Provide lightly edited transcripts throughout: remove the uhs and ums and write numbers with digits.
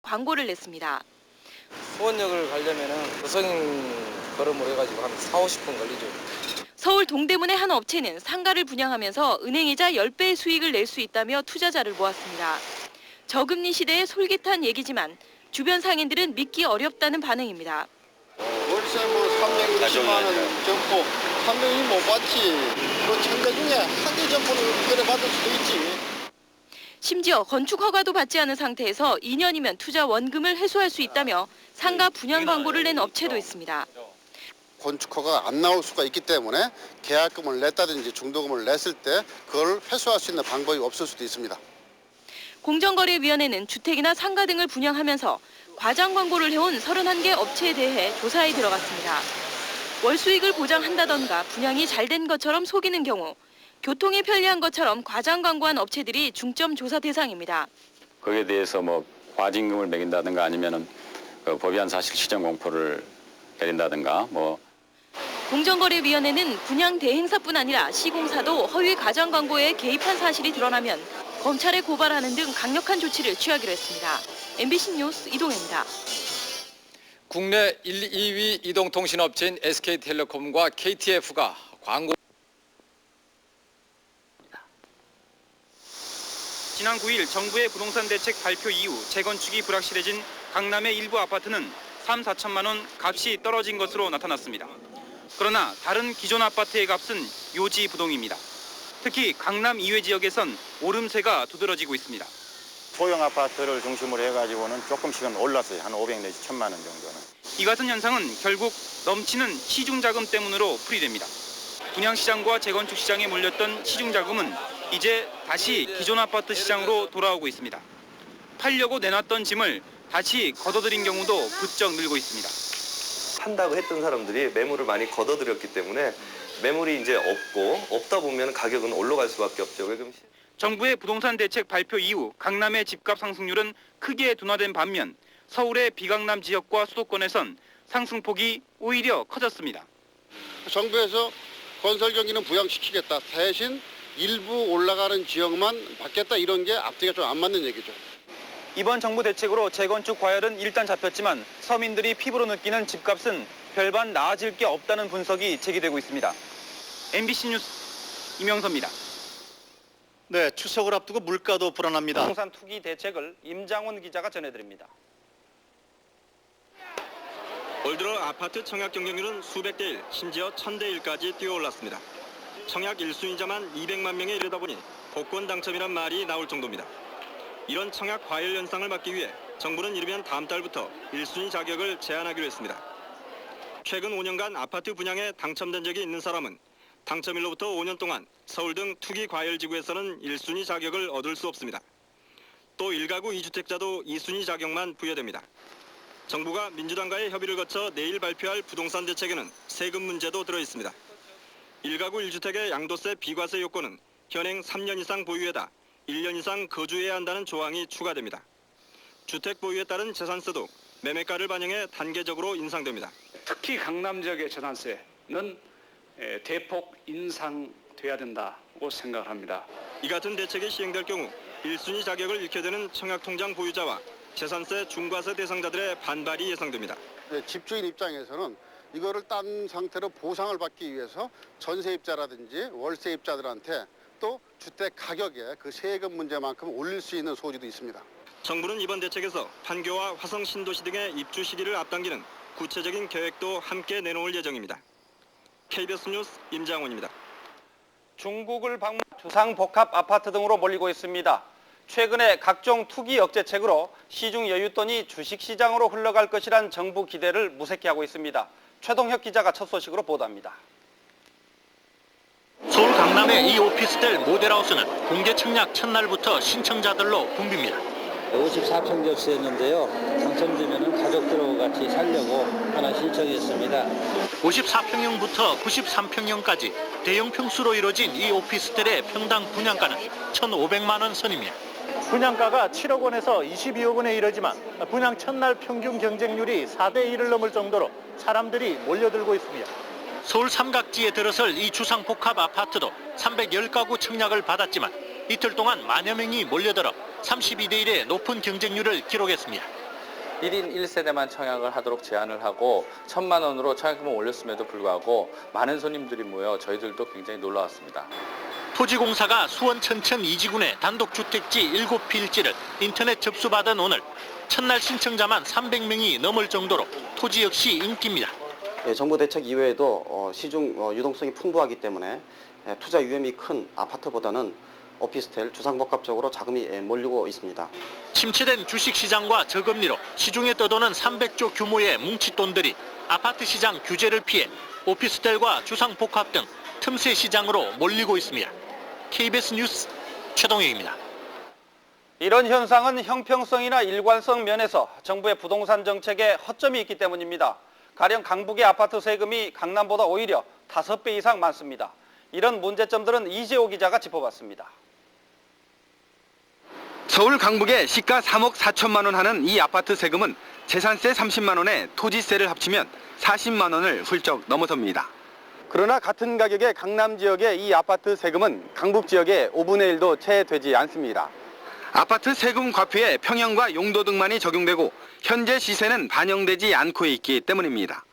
광고를 냈습니다. 수원역을 가려면은 도성 걸음으로 해가지고 한 4, 50분 걸리죠. 서울 동대문의 한 업체는 상가를 분양하면서 은행이자 10배의 수익을 낼 수 있다며 투자자를 모았습니다. 저금리 시대의 솔깃한 얘기지만 주변 상인들은 믿기 어렵다는 반응입니다. 월세 뭐 360만 원 점포 300이 못 받지. 그 1000대 중에 한 대 점포는 특별히 받을 수도 있지. 심지어 건축 허가도 받지 않은 상태에서 2년이면 투자 원금을 회수할 수 있다며 상가 분양 광고를 낸 업체도 있습니다. 건축허가 안 나올 수가 있기 때문에 계약금을 냈다든지 중도금을 냈을 때 그걸 회수할 수 있는 방법이 없을 수도 있습니다. 공정거래위원회는 주택이나 상가 등을 분양하면서 과장 광고를 해온 31개 업체에 대해 조사에 들어갔습니다. 월 수익을 보장한다던가 분양이 잘 된 것처럼 속이는 경우 교통이 편리한 것처럼 과장 광고한 업체들이 중점 조사 대상입니다. 거기에 대해서 뭐 과징금을 매긴다든가 아니면은 법위한 사실 시정 공포를 내린다든가 뭐. 공정거래위원회는 분양 대행사뿐 아니라 시공사도 허위 과장 광고에 개입한 사실이 드러나면 검찰에 고발하는 등 강력한 조치를 취하기로 했습니다. MBC 뉴스 이동혜입니다. 국내 1, 2위 이동통신업체인 SK텔레콤과 KTF가 광고. 지난 9일 정부의 부동산 대책 발표 이후 재건축이 불확실해진 강남의 일부 아파트는 3, 4천만 원 값이 떨어진 것으로 나타났습니다. 그러나 다른 기존 아파트의 값은 요지부동입니다. 특히 강남 이외 지역에선 오름세가 두드러지고 있습니다. 소형 아파트를 중심으로 해가지고는 조금씩은 올랐어요. 한 500 내지 1000만 원 정도는. 이 같은 현상은 결국 넘치는 시중자금 때문으로 풀이됩니다. 분양시장과 재건축 시장에 몰렸던 시중자금은 이제 다시 기존 아파트 시장으로 돌아오고 있습니다. 팔려고 내놨던 짐을 다시 걷어들인 경우도 부쩍 늘고 있습니다. 판다고 했던 사람들이 매물을 많이 걷어들였기 때문에 매물이 이제 없다 보면 가격은 올라갈 수밖에 없죠. 정부의 부동산 대책 발표 이후 강남의 집값 상승률은 크게 둔화된 반면 서울의 비강남 지역과 수도권에선 상승폭이 오히려 커졌습니다. 정부에서 건설 경기는 부양시키겠다. 대신 일부 올라가는 지역만 받겠다 이런 게 앞뒤가 좀 안 맞는 얘기죠. 이번 정부 대책으로 재건축 과열은 일단 잡혔지만 서민들이 피부로 느끼는 집값은 별반 나아질 게 없다는 분석이 제기되고 있습니다. MBC 뉴스 이명서입니다. 네, 추석을 앞두고 물가도 불안합니다. 부동산 투기 대책을 임장훈 기자가 전해드립니다. 올 들어 아파트 청약 경쟁률은 수백 대 1, 심지어 1000대 1까지 뛰어올랐습니다. 청약 1순위자만 200만 명에 이르다 보니 복권 당첨이란 말이 나올 정도입니다. 이런 청약 과열 현상을 막기 위해 정부는 이르면 다음 달부터 1순위 자격을 제한하기로 했습니다. 최근 5년간 아파트 분양에 당첨된 적이 있는 사람은 당첨일로부터 5년 동안 서울 등 투기 과열 지구에서는 1순위 자격을 얻을 수 없습니다. 또 1가구 2주택자도 2순위 자격만 부여됩니다. 정부가 민주당과의 협의를 거쳐 내일 발표할 부동산 대책에는 세금 문제도 들어있습니다. 1가구 1주택의 양도세 비과세 요건은 현행 3년 이상 보유에다 1년 이상 거주해야 한다는 조항이 추가됩니다. 주택 보유에 따른 재산세도 매매가를 반영해 단계적으로 인상됩니다. 특히 강남 지역의 재산세는 대폭 인상돼야 된다고 생각합니다. 이 같은 대책이 시행될 경우 1순위 자격을 잃게 되는 청약통장 보유자와 재산세 중과세 대상자들의 반발이 예상됩니다. 집주인 입장에서는 이거를 딴 상태로 보상을 받기 위해서 전세입자라든지 월세입자들한테 또 주택 가격에 그 세금 문제만큼 올릴 수 있는 소지도 있습니다. 정부는 이번 대책에서 판교와 화성 신도시 등의 입주 시기를 앞당기는 구체적인 계획도 함께 내놓을 예정입니다. KBS 뉴스 임장훈입니다. 중국을 방문 주상복합 아파트 등으로 몰리고 있습니다. 최근에 각종 투기 억제책으로 시중 여윳돈이 주식시장으로 흘러갈 것이란 정부 기대를 무색해 하고 있습니다. 최동혁 기자가 첫 소식으로 보도합니다. 서울 강남의 이 오피스텔 모델하우스는 공개 청약 첫날부터 신청자들로 붐빕니다. 54평 접수했는데요. 당첨되면 가족들하고 같이 살려고 하나 신청했습니다. 54평형부터 93평형까지 대형 평수로 이루어진 이 오피스텔의 평당 분양가는 1,500만 원 선입니다. 분양가가 7억 원에서 22억 원에 이르지만 분양 첫날 평균 경쟁률이 4대 1을 넘을 정도로 사람들이 몰려들고 있습니다. 서울 삼각지에 들어설 이 주상복합 아파트도 310가구 청약을 받았지만 이틀 동안 만여 명이 몰려들어 32대 1의 높은 경쟁률을 기록했습니다. 1인 1세대만 청약을 하도록 제안을 하고 1,000만 원으로 청약금을 올렸음에도 불구하고 많은 손님들이 모여 저희들도 굉장히 놀라웠습니다. 토지공사가 수원 천천 이지군의 단독주택지 7필지를 인터넷 접수받은 오늘 첫날 신청자만 300명이 넘을 정도로 토지 역시 인기입니다. 정부 대책 이외에도 시중 유동성이 풍부하기 때문에 투자 위험이 큰 아파트보다는 오피스텔, 주상복합적으로 자금이 몰리고 있습니다. 침체된 주식시장과 저금리로 시중에 떠도는 300조 규모의 뭉칫돈들이 아파트 시장 규제를 피해 오피스텔과 주상복합 등 틈새 시장으로 몰리고 있습니다. KBS 뉴스 최동혁입니다. 이런 현상은 형평성이나 일관성 면에서 정부의 부동산 정책에 허점이 있기 때문입니다. 가령 강북의 아파트 세금이 강남보다 오히려 5배 이상 많습니다. 이런 문제점들은 이재호 기자가 짚어봤습니다. 서울 강북의 시가 3억 4천만 원 하는 이 아파트 세금은 재산세 30만 원에 토지세를 합치면 40만 원을 훌쩍 넘어섭니다. 그러나 같은 가격의 강남 지역의 이 아파트 세금은 강북 지역의 5분의 1도 채 되지 않습니다. 아파트 세금 과표에 평형과 용도 등만이 적용되고 현재 시세는 반영되지 않고 있기 때문입니다.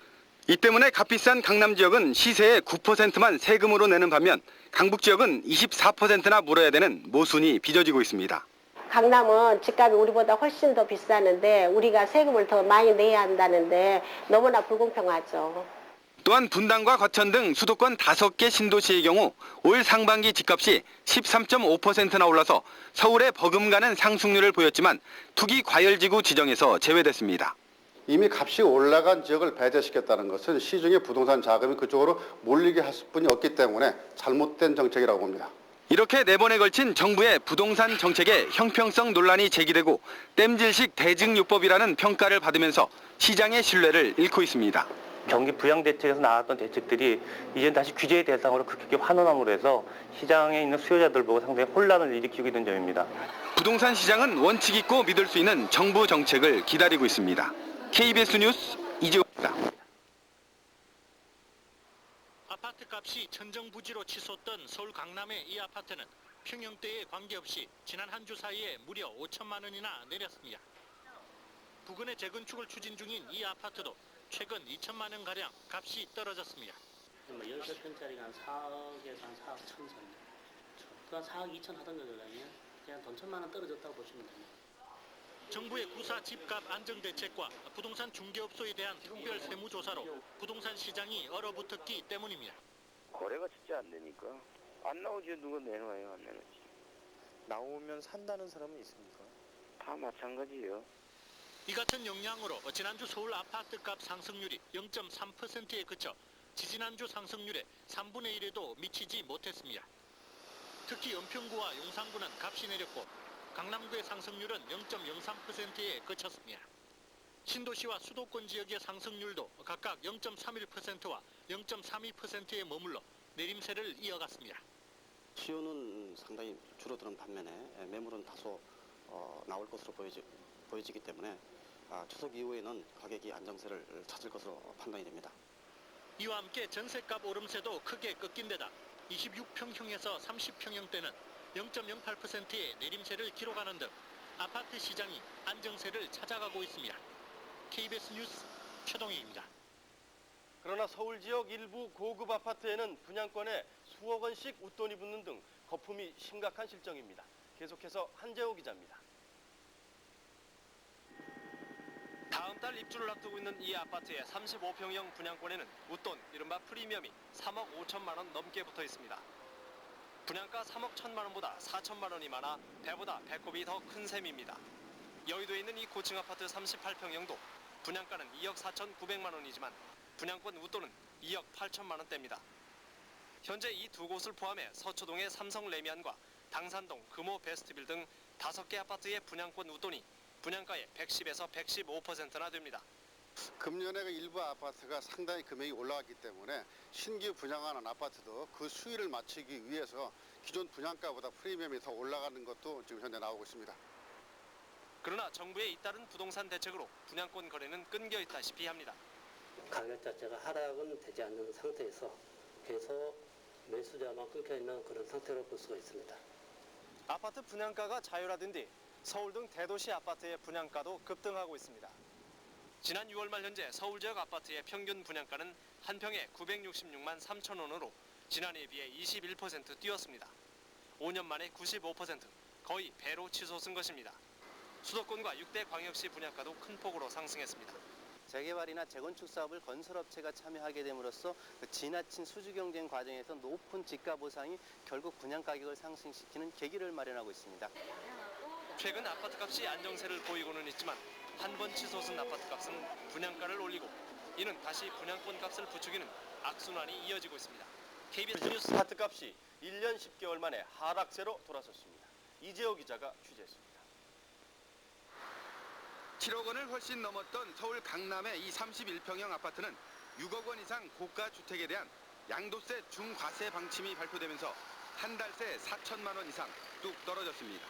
이 때문에 값비싼 강남 지역은 시세의 9%만 세금으로 내는 반면 강북 지역은 24%나 물어야 되는 모순이 빚어지고 있습니다. 강남은 집값이 우리보다 훨씬 더 비싸는데 우리가 세금을 더 많이 내야 한다는데 너무나 불공평하죠. 또한 분당과 과천 등 수도권 5개 신도시의 경우 올 상반기 집값이 13.5%나 올라서 서울에 버금가는 상승률을 보였지만 투기 과열지구 지정에서 제외됐습니다. 이미 값이 올라간 지역을 배제시켰다는 것은 시중의 부동산 자금이 그쪽으로 몰리게 할 수뿐이 없기 때문에 잘못된 정책이라고 봅니다. 이렇게 4번에 걸친 정부의 부동산 정책에 형평성 논란이 제기되고 땜질식 대증요법이라는 평가를 받으면서 시장의 신뢰를 잃고 있습니다. 경기 부양 대책에서 나왔던 대책들이 이제 다시 규제의 대상으로 급격히 환원함으로 해서 시장에 있는 수요자들 보고 상당히 혼란을 일으키고 있는 점입니다. 부동산 시장은 원칙 있고 믿을 수 있는 정부 정책을 기다리고 있습니다. KBS 뉴스 이재호입니다. 아파트 값이 천정부지로 치솟던 서울 강남의 이 아파트는 평형대에 관계없이 지난 한 주 사이에 무려 5천만 원이나 내렸습니다. 부근의 재건축을 추진 중인 이 아파트도 최근 2천만 원가량 값이 떨어졌습니다. 16평짜리가 한 4억에서 한 4억 1천 정도. 한 4억 2천 하던 거거든요. 그냥 돈 1천만 원 떨어졌다고 보시면 됩니다. 정부의 구사 집값 안정 대책과 부동산 중개업소에 대한 특별 세무조사로 부동산 시장이 얼어붙었기 때문입니다. 거래가 진짜 안 되니까 안 나오지. 누가 내놔요? 안 내놓지. 나오면 산다는 사람은 있습니까? 다 마찬가지예요. 이 같은 영향으로 지난주 서울 아파트값 상승률이 0.3%에 그쳐 지지난주 상승률의 3분의 1에도 미치지 못했습니다. 특히 은평구와 용산구는 값이 내렸고 강남구의 상승률은 0.03%에 그쳤습니다. 신도시와 수도권 지역의 상승률도 각각 0.31%와 0.32%에 머물러 내림세를 이어갔습니다. 수요는 상당히 줄어드는 반면에 매물은 다소 나올 것으로 보여지기 때문에 추석 이후에는 가격이 안정세를 찾을 것으로 판단이 됩니다. 이와 함께 전세값 오름세도 크게 꺾인 데다 26평형에서 30평형대는 0.08%의 내림세를 기록하는 등 아파트 시장이 안정세를 찾아가고 있습니다. KBS 뉴스 최동희입니다. 그러나 서울 지역 일부 고급 아파트에는 분양권에 수억 원씩 웃돈이 붙는 등 거품이 심각한 실정입니다. 계속해서 한재호 기자입니다. 다음 달 입주를 앞두고 있는 이 아파트의 35평형 분양권에는 웃돈, 이른바 프리미엄이 3억 5천만 원 넘게 붙어 있습니다. 분양가 3억 1천만 원보다 4천만 원이 많아 배보다 배꼽이 더 큰 셈입니다. 여의도에 있는 이 고층 아파트 38평형도 분양가는 2억 4천9백만 원이지만 분양권 웃돈은 2억 8천만 원대입니다. 현재 이 두 곳을 포함해 서초동의 삼성 레미안과 당산동 금호 베스트빌 등 5개 아파트의 분양권 웃돈이 분양가의 110에서 115%나 됩니다. 금년에 일부 아파트가 상당히 금액이 올라왔기 때문에 신규 분양하는 아파트도 그 수위를 맞추기 위해서 기존 분양가보다 프리미엄이 더 올라가는 것도 지금 현재 나오고 있습니다. 그러나 정부의 잇따른 부동산 대책으로 분양권 거래는 끊겨 있다시피 합니다. 가격 자체가 하락은 되지 않는 상태에서 계속 매수자만 끊겨 있는 그런 상태로 볼 수가 있습니다. 아파트 분양가가 자율화된 뒤 서울 등 대도시 아파트의 분양가도 급등하고 있습니다. 지난 6월 말 현재 서울 지역 아파트의 평균 분양가는 한 평에 966만 3천 원으로 지난해에 비해 21% 뛰었습니다. 5년 만에 95%, 거의 배로 치솟은 것입니다. 수도권과 6대 광역시 분양가도 큰 폭으로 상승했습니다. 재개발이나 재건축 사업을 건설업체가 참여하게 됨으로써 그 지나친 수주 경쟁 과정에서 높은 지가 보상이 결국 분양 가격을 상승시키는 계기를 마련하고 있습니다. 최근 아파트값이 안정세를 보이고는 있지만 한 번 치솟은 아파트값은 분양가를 올리고 이는 다시 분양권 값을 부추기는 악순환이 이어지고 있습니다. KBS 뉴스 아파트값이 1년 10개월 만에 하락세로 돌아섰습니다. 이재호 기자가 취재했습니다. 7억 원을 훨씬 넘었던 서울 강남의 이 31평형 아파트는 6억 원 이상 고가 주택에 대한 양도세 중과세 방침이 발표되면서 한 달 새 4천만 원 이상 뚝 떨어졌습니다.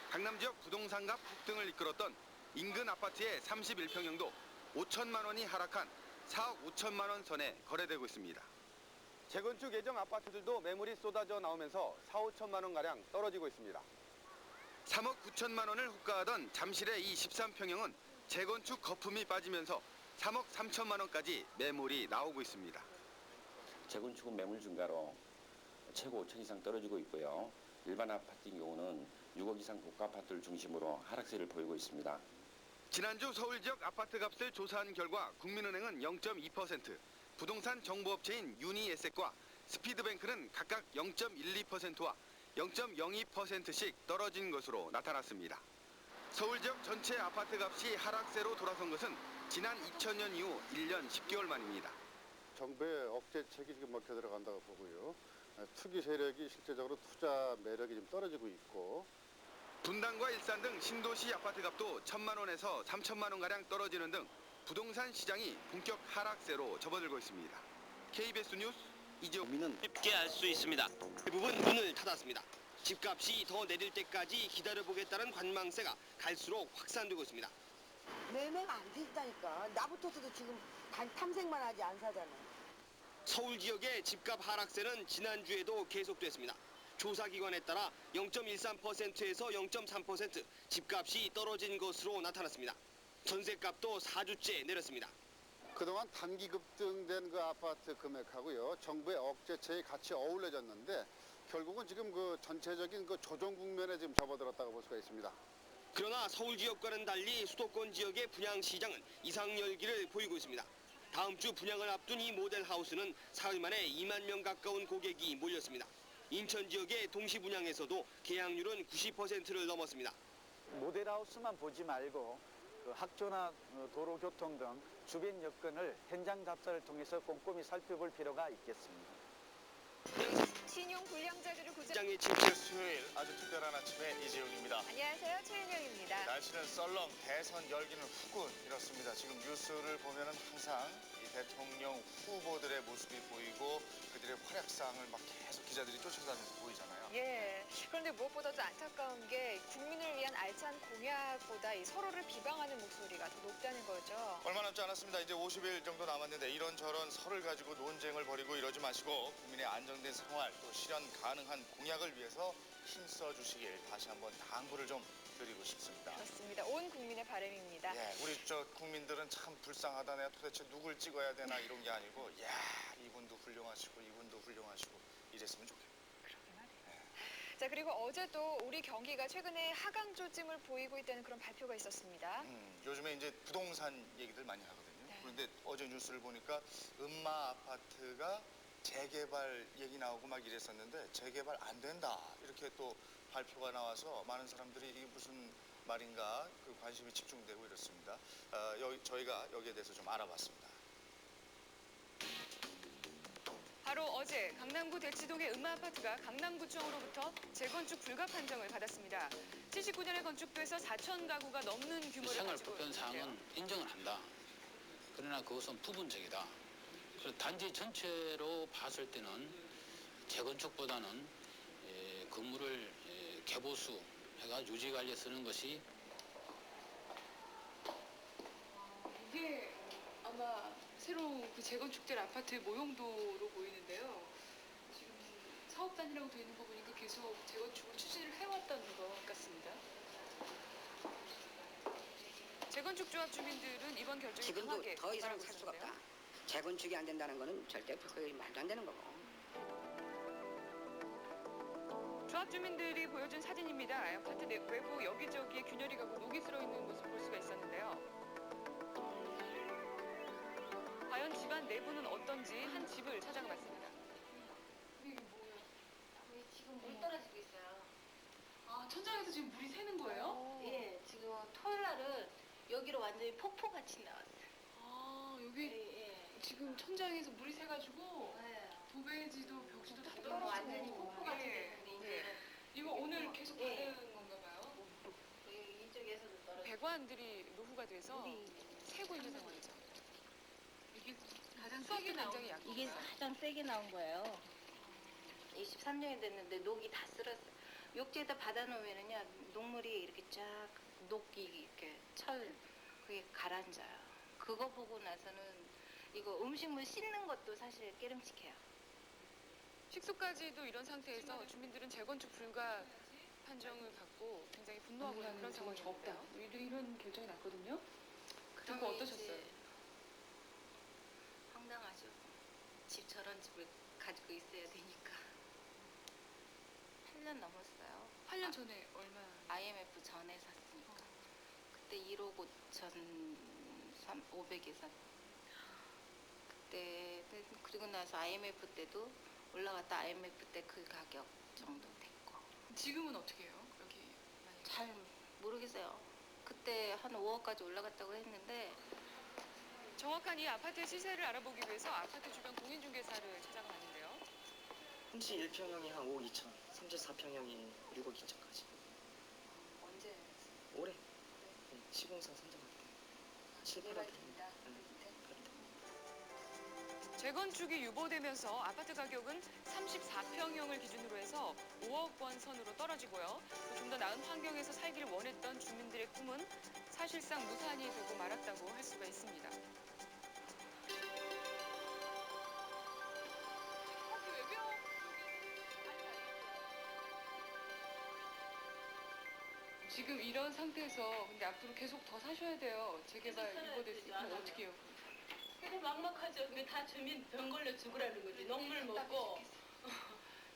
강남 지역 부동산값 폭등을 이끌었던 인근 아파트의 31평형도 5천만 원이 하락한 4억 5천만 원 선에 거래되고 있습니다. 재건축 예정 아파트들도 매물이 쏟아져 나오면서 4, 5천만 원가량 떨어지고 있습니다. 3억 9천만 원을 호가하던 잠실의 이 13평형은 재건축 거품이 빠지면서 3억 3천만 원까지 매물이 나오고 있습니다. 재건축은 매물 증가로 최고 5천 이상 떨어지고 있고요. 일반 아파트인 경우는 6억 이상 고가 아파트를 중심으로 하락세를 보이고 있습니다. 지난주 서울 지역 아파트 값을 조사한 결과 국민은행은 0.2%, 부동산 정보업체인 유니에셋과 스피드뱅크는 각각 0.12%와 0.02%씩 떨어진 것으로 나타났습니다. 서울 지역 전체 아파트 값이 하락세로 돌아선 것은 지난 2000년 이후 1년 10개월 만입니다. 정부의 억제책이 지금 먹혀 들어간다고 보고요. 투기 세력이 실제적으로 투자 매력이 좀 떨어지고 있고, 분당과 일산 등 신도시 아파트 값도 1천만 원에서 3천만 원가량 떨어지는 등 부동산 시장이 본격 하락세로 접어들고 있습니다. KBS 뉴스 이재호. 쉽게 알 수 있습니다. 대부분 문을 닫았습니다. 집값이 더 내릴 때까지 기다려보겠다는 관망세가 갈수록 확산되고 있습니다. 매매가 안 된다니까. 나부터도 지금 탐색만 하지 안 사잖아. 서울 지역의 집값 하락세는 지난주에도 계속됐습니다. 조사기관에 따라 0.13%에서 0.3% 집값이 떨어진 것으로 나타났습니다. 전세값도 4주째 내렸습니다. 그동안 단기 급등된 그 아파트 금액하고요, 정부의 억제책이 같이 어우러졌는데 결국은 지금 그 전체적인 그 조정 국면에 지금 접어들었다고 볼 수가 있습니다. 그러나 서울 지역과는 달리 수도권 지역의 분양 시장은 이상 열기를 보이고 있습니다. 다음 주 분양을 앞둔 이 모델하우스는 사흘 만에 2만 명 가까운 고객이 몰렸습니다. 인천 지역의 동시 분양에서도 계약률은 90%를 넘었습니다. 모델하우스만 보지 말고 그 학교나 도로 교통 등 주변 여건을 현장 답사를 통해서 꼼꼼히 살펴볼 필요가 있겠습니다. 신용 불량자들을 시장에 진출 수요일 아주 특별한 아침에 이재용입니다. 안녕하세요. 최은영입니다. 날씨는 썰렁, 대선 열기는 후군 이렇습니다. 지금 뉴스를 보면은 항상 이 대통령 후보들의 모습이 보이고 그들의 활약상을 막 계속 기자들이 쫓아다니면서 보이잖아요. 예. 그런데 무엇보다도 안타까운 게 국민을 위한 알찬 공약보다 이 서로를 비방하는 목소리가 더 높다는 거죠. 얼마 남지 않았습니다. 이제 50일 정도 남았는데 이런저런 설을 가지고 논쟁을 벌이고 이러지 마시고 국민의 안정된 생활 또 실현 가능한 공약을 위해서 힘써 주시길 다시 한번 당부를 좀 드리고 싶습니다. 그렇습니다. 온 국민의 바람입니다. 예, 우리 저 국민들은 참 불쌍하다. 내가 도대체 누굴 찍어야 되나 이런 게 아니고 야 이분도 훌륭하시고 이분도 훌륭하시고 이랬으면 좋겠네요. 자, 그리고 어제도 우리 경기가 최근에 하강 조짐을 보이고 있다는 그런 발표가 있었습니다. 요즘에 이제 부동산 얘기들 많이 하거든요. 네. 그런데 어제 뉴스를 보니까 음마 아파트가 재개발 얘기 나오고 막 이랬었는데 재개발 안 된다 이렇게 또 발표가 나와서 많은 사람들이 이게 무슨 말인가 그 관심이 집중되고 이렇습니다. 저희가 여기에 대해서 좀 알아봤습니다. 바로 어제 강남구 대치동의 음마아파트가 강남구청으로부터 재건축 불가 판정을 받았습니다. 79년에 건축돼서 4천 가구가 넘는 규모를 생활 가지고 불편 사항은 인정을 한다. 그러나 그것은 부분적이다. 그래서 단지 전체로 봤을 때는 재건축보다는 건물을 개보수 해가 유지 관리에 쓰는 것이 이게 아마 새로 그 재건축될 아파트의 모형도로 보이는데요. 지금 사업 단위라고 되어 있는 거 보니까 계속 재건축을 추진을 해왔던 것 같습니다. 재건축 조합 주민들은 이번 결정이 지금도 강하게 더 이상 반발하고 살 수가 있었는데요. 없다. 재건축이 안 된다는 거는 절대 그게 말도 안 되는 거고. 조합 주민들이 보여준 사진입니다. 아파트 외부 여기저기에 균열이 가고 녹이 슬어 있는 모습 볼 수가 있었는데요. 과연 집안 내부는 어떤지 한 집을 찾아가 봤습니다. 지금 물 떨어지고 있어요. 아, 천장에서 지금 물이 새는 거예요? 예, 지금 토요일 날은 여기로 완전히 폭포같이 나왔어요. 아, 여기 예. 지금 천장에서 물이 새가지고 네. 도배지도 벽지도 다 이거 떨어지고 완전히 폭포같이 예. 됐는데 네. 이제는 이거 오늘 계속 예. 받은 건가 봐요. 이쪽에서도 떨어지고 배관들이 노후가 돼서 물이 새고 있는 상황이죠. 이게 가장 수압도 세게 굉장히 약해요. 이게 가장 세게 나온 거예요. 23년이 됐는데 녹이 다 쓸었어요. 욕조에다 받아놓으면은요 녹물이 이렇게 쫙 녹이 이렇게 그게 가라앉아요. 그거 보고 나서는 이거 음식물 씻는 것도 사실 깨름칙해요. 식수까지도 이런 상태에서 주민들은 재건축 불가 판정을 받고 굉장히 분노하고 있는 그런 상황이었는데요. 이런 결정이 났거든요. 듣고 어떠셨어요? 황당하죠. 집 저런 집을 가지고 있어야 되니까. 8년 넘었어요. 8년 전에 얼마? IMF 전에 샀으니까. 그때 1억 5천 500에 샀. 그때 그리고 나서 IMF 때도 올라갔다 IMF 때 그 가격 정도 됐고. 지금은 어떻게 해요? 여기 만약에. 잘 모르겠어요. 그때 한 5억까지 올라갔다고 했는데 정확한 이 아파트의 시세를 알아보기 위해서 아파트 주변 공인중개사를 찾아갔는데요. 흠씨 1평형이 한 5억 2천, 34평형이 6억 2천까지. 언제? 올해 네, 시공사 선정할 때 7, 8억 재건축이 유보되면서 아파트 가격은 34평형을 기준으로 해서 5억 원 선으로 떨어지고요. 좀 더 나은 환경에서 살기를 원했던 주민들의 꿈은 사실상 무산이 되고 말았다고 할 수가 있습니다. 지금 이런 상태에서 근데 앞으로 계속 더 사셔야 돼요. 재개발 유보됐으면 어떻게 해요? 그래 막막하죠. 근데 다 주민 병 걸려 죽으라는 거지. 녹물 먹고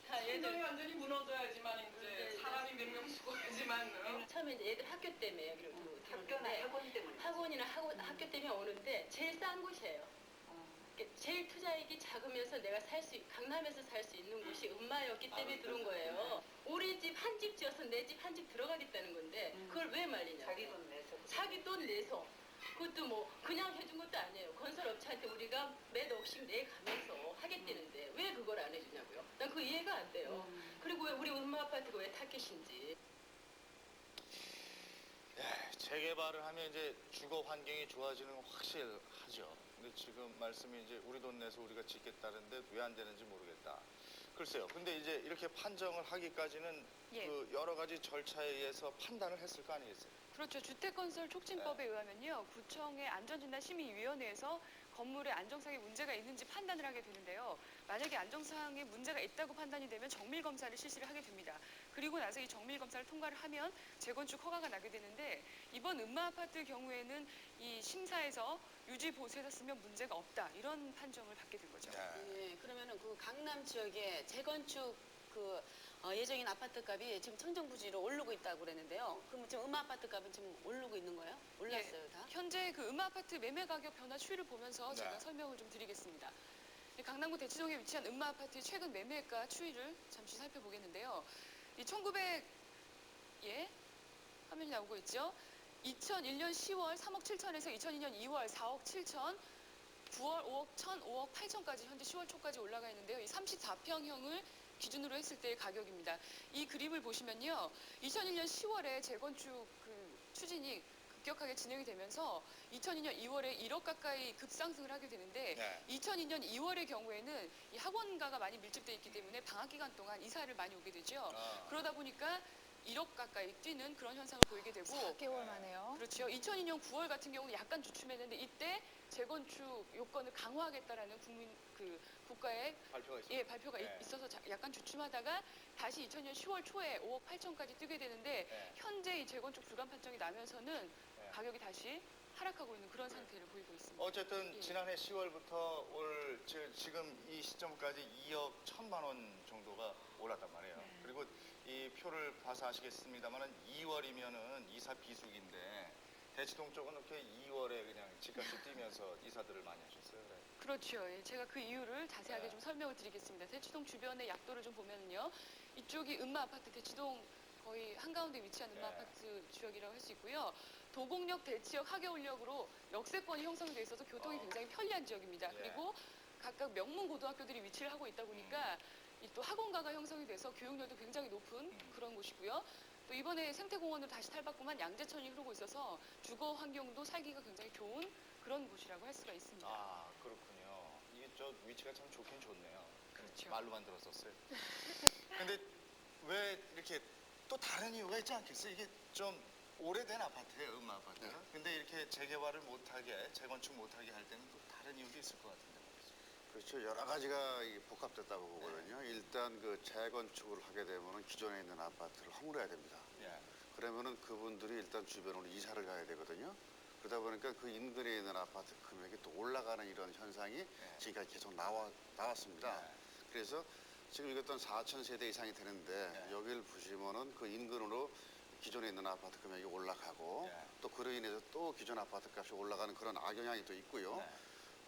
다 신동이 완전히 무너져야지만 이제 네, 사람이 몇 명 죽어야지만. 처음에 이제 애들 학교 때문에 그리고 학교나 학원 때문에. 학원이나 학교 때문에 오는데 제일 싼 곳이에요. 제일 투자액이 작으면서 내가 강남에서 살 수 있는 곳이 음마였기 때문에 들어온 거예요. 우리 집 한 집 지어서 내 집 한 집 들어가겠다는 건데 그걸 왜 말리냐? 자기 돈 내서. 자기 돈 내서. 그것도 뭐 그냥 해준 것도 아니에요. 건설업체한테 우리가 몇 억씩 내가면서 하겠다는데 왜 그걸 안 해주냐고요? 난 그 이해가 안 돼요. 그리고 왜 우리 음마 아파트가 왜 타켓인지. 예, 재개발을 하면 이제 주거 환경이 좋아지는 건 확실하죠. 근데 지금 말씀이 이제 우리 돈 내서 우리가 짓겠다는데 왜 안 되는지 모르겠다. 글쎄요. 근데 이제 이렇게 판정을 하기까지는 예. 그 여러 가지 절차에 의해서 판단을 했을 거 아니겠어요? 그렇죠. 주택건설촉진법에 네. 의하면요. 구청의 안전진단심의위원회에서 건물의 안정성에 문제가 있는지 판단을 하게 되는데요. 만약에 안정성에 문제가 있다고 판단이 되면 정밀검사를 실시를 하게 됩니다. 그리고 나서 이 정밀검사를 통과를 하면 재건축 허가가 나게 되는데 이번 음마아파트 경우에는 이 심사에서 유지보수에서 쓰면 문제가 없다. 이런 판정을 받게 된 거죠. 네, 그러면은 그 강남 지역에 재건축 예정인 아파트 값이 지금 청정부지로 오르고 있다고 그랬는데요. 그럼 지금 음마 아파트 값은 지금 오르고 있는 거예요? 올랐어요, 다? 현재 그 음마아파트 매매 가격 변화 추이를 보면서 제가 네. 설명을 좀 드리겠습니다. 강남구 대치동에 위치한 음마아파트의 최근 매매가 추이를 잠시 살펴보겠는데요. 이 1900, 예, 화면이 나오고 있죠. 2001년 10월 3억 7천에서 2002년 2월 4억 7천, 9월 5억 1천, 5억 8천까지 현재 10월 초까지 올라가 있는데요. 이 34평형을 기준으로 했을 때의 가격입니다. 이 그림을 보시면요. 2001년 10월에 재건축 추진이 급격하게 진행이 되면서 2002년 2월에 1억 가까이 급상승을 하게 되는데 네. 2002년 2월의 경우에는 이 학원가가 많이 밀집돼 있기 때문에 방학 기간 동안 이사를 많이 오게 되죠. 그러다 보니까 1억 가까이 뛰는 그런 현상을 보이게 되고 4개월 만에요. 그렇죠. 2002년 9월 같은 경우는 약간 주춤했는데 이때 재건축 요건을 강화하겠다라는 국가의 발표가 있어요. 예, 발표가 네. 있어서 약간 주춤하다가 다시 2000년 10월 초에 5억 8천까지 뛰게 되는데 네. 현재 이 재건축 불가 판정이 나면서는 네. 가격이 다시 하락하고 있는 그런 상태를 보이고 있습니다. 어쨌든 예. 지난해 10월부터 올 지금 이 시점까지 2억 1천만 원 정도가 올랐단 말이에요. 네. 그리고 이 표를 봐서 아시겠습니다만은 2월이면은 이사 비수기인데 대치동 쪽은 이렇게 2월에 그냥 집값이 뛰면서 이사들을 많이 하셨어요. 네. 그렇죠. 예, 제가 그 이유를 자세하게 네. 좀 설명을 드리겠습니다. 대치동 주변의 약도를 좀 보면요. 이쪽이 음마 아파트 대치동 거의 한가운데 위치한 음마 네. 아파트 지역이라고 할 수 있고요. 도곡역, 대치역, 하계울역으로 역세권이 형성돼 있어서 교통이 굉장히 편리한 지역입니다. 예. 그리고 각각 명문 고등학교들이 위치를 하고 있다 보니까 이 또 학원가가 형성이 돼서 교육열도 굉장히 높은 그런 곳이고요. 또 이번에 생태공원으로 다시 탈바꿈한 양재천이 흐르고 있어서 주거 환경도 살기가 굉장히 좋은 그런 곳이라고 할 수가 있습니다. 아 그렇군요. 이게 저 위치가 참 좋긴 좋네요. 그렇죠. 말로만 들었었어요. 근데 왜 이렇게 또 다른 이유가 있지 않겠어요? 이게 좀 오래된 아파트예요, 음마 아파트가. 네. 근데 이렇게 재개발을 못하게, 재건축 못하게 할 때는 또 다른 이유도 있을 것 같은데. 그렇죠. 여러 가지가 이게 복합됐다고 보거든요. 일단 그 재건축을 하게 되면은 기존에 있는 아파트를 허물어야 됩니다. 예. 그러면은 그분들이 일단 주변으로 이사를 가야 되거든요. 그러다 보니까 그 인근에 있는 아파트 금액이 또 올라가는 이런 현상이 지금까지 계속 나왔습니다. 그래서 지금 이것도 4천 세대 이상이 되는데 여기를 보시면은 그 인근으로 기존에 있는 아파트 금액이 올라가고 또 그로 인해서 또 기존 아파트 값이 올라가는 그런 악영향이 또 있고요.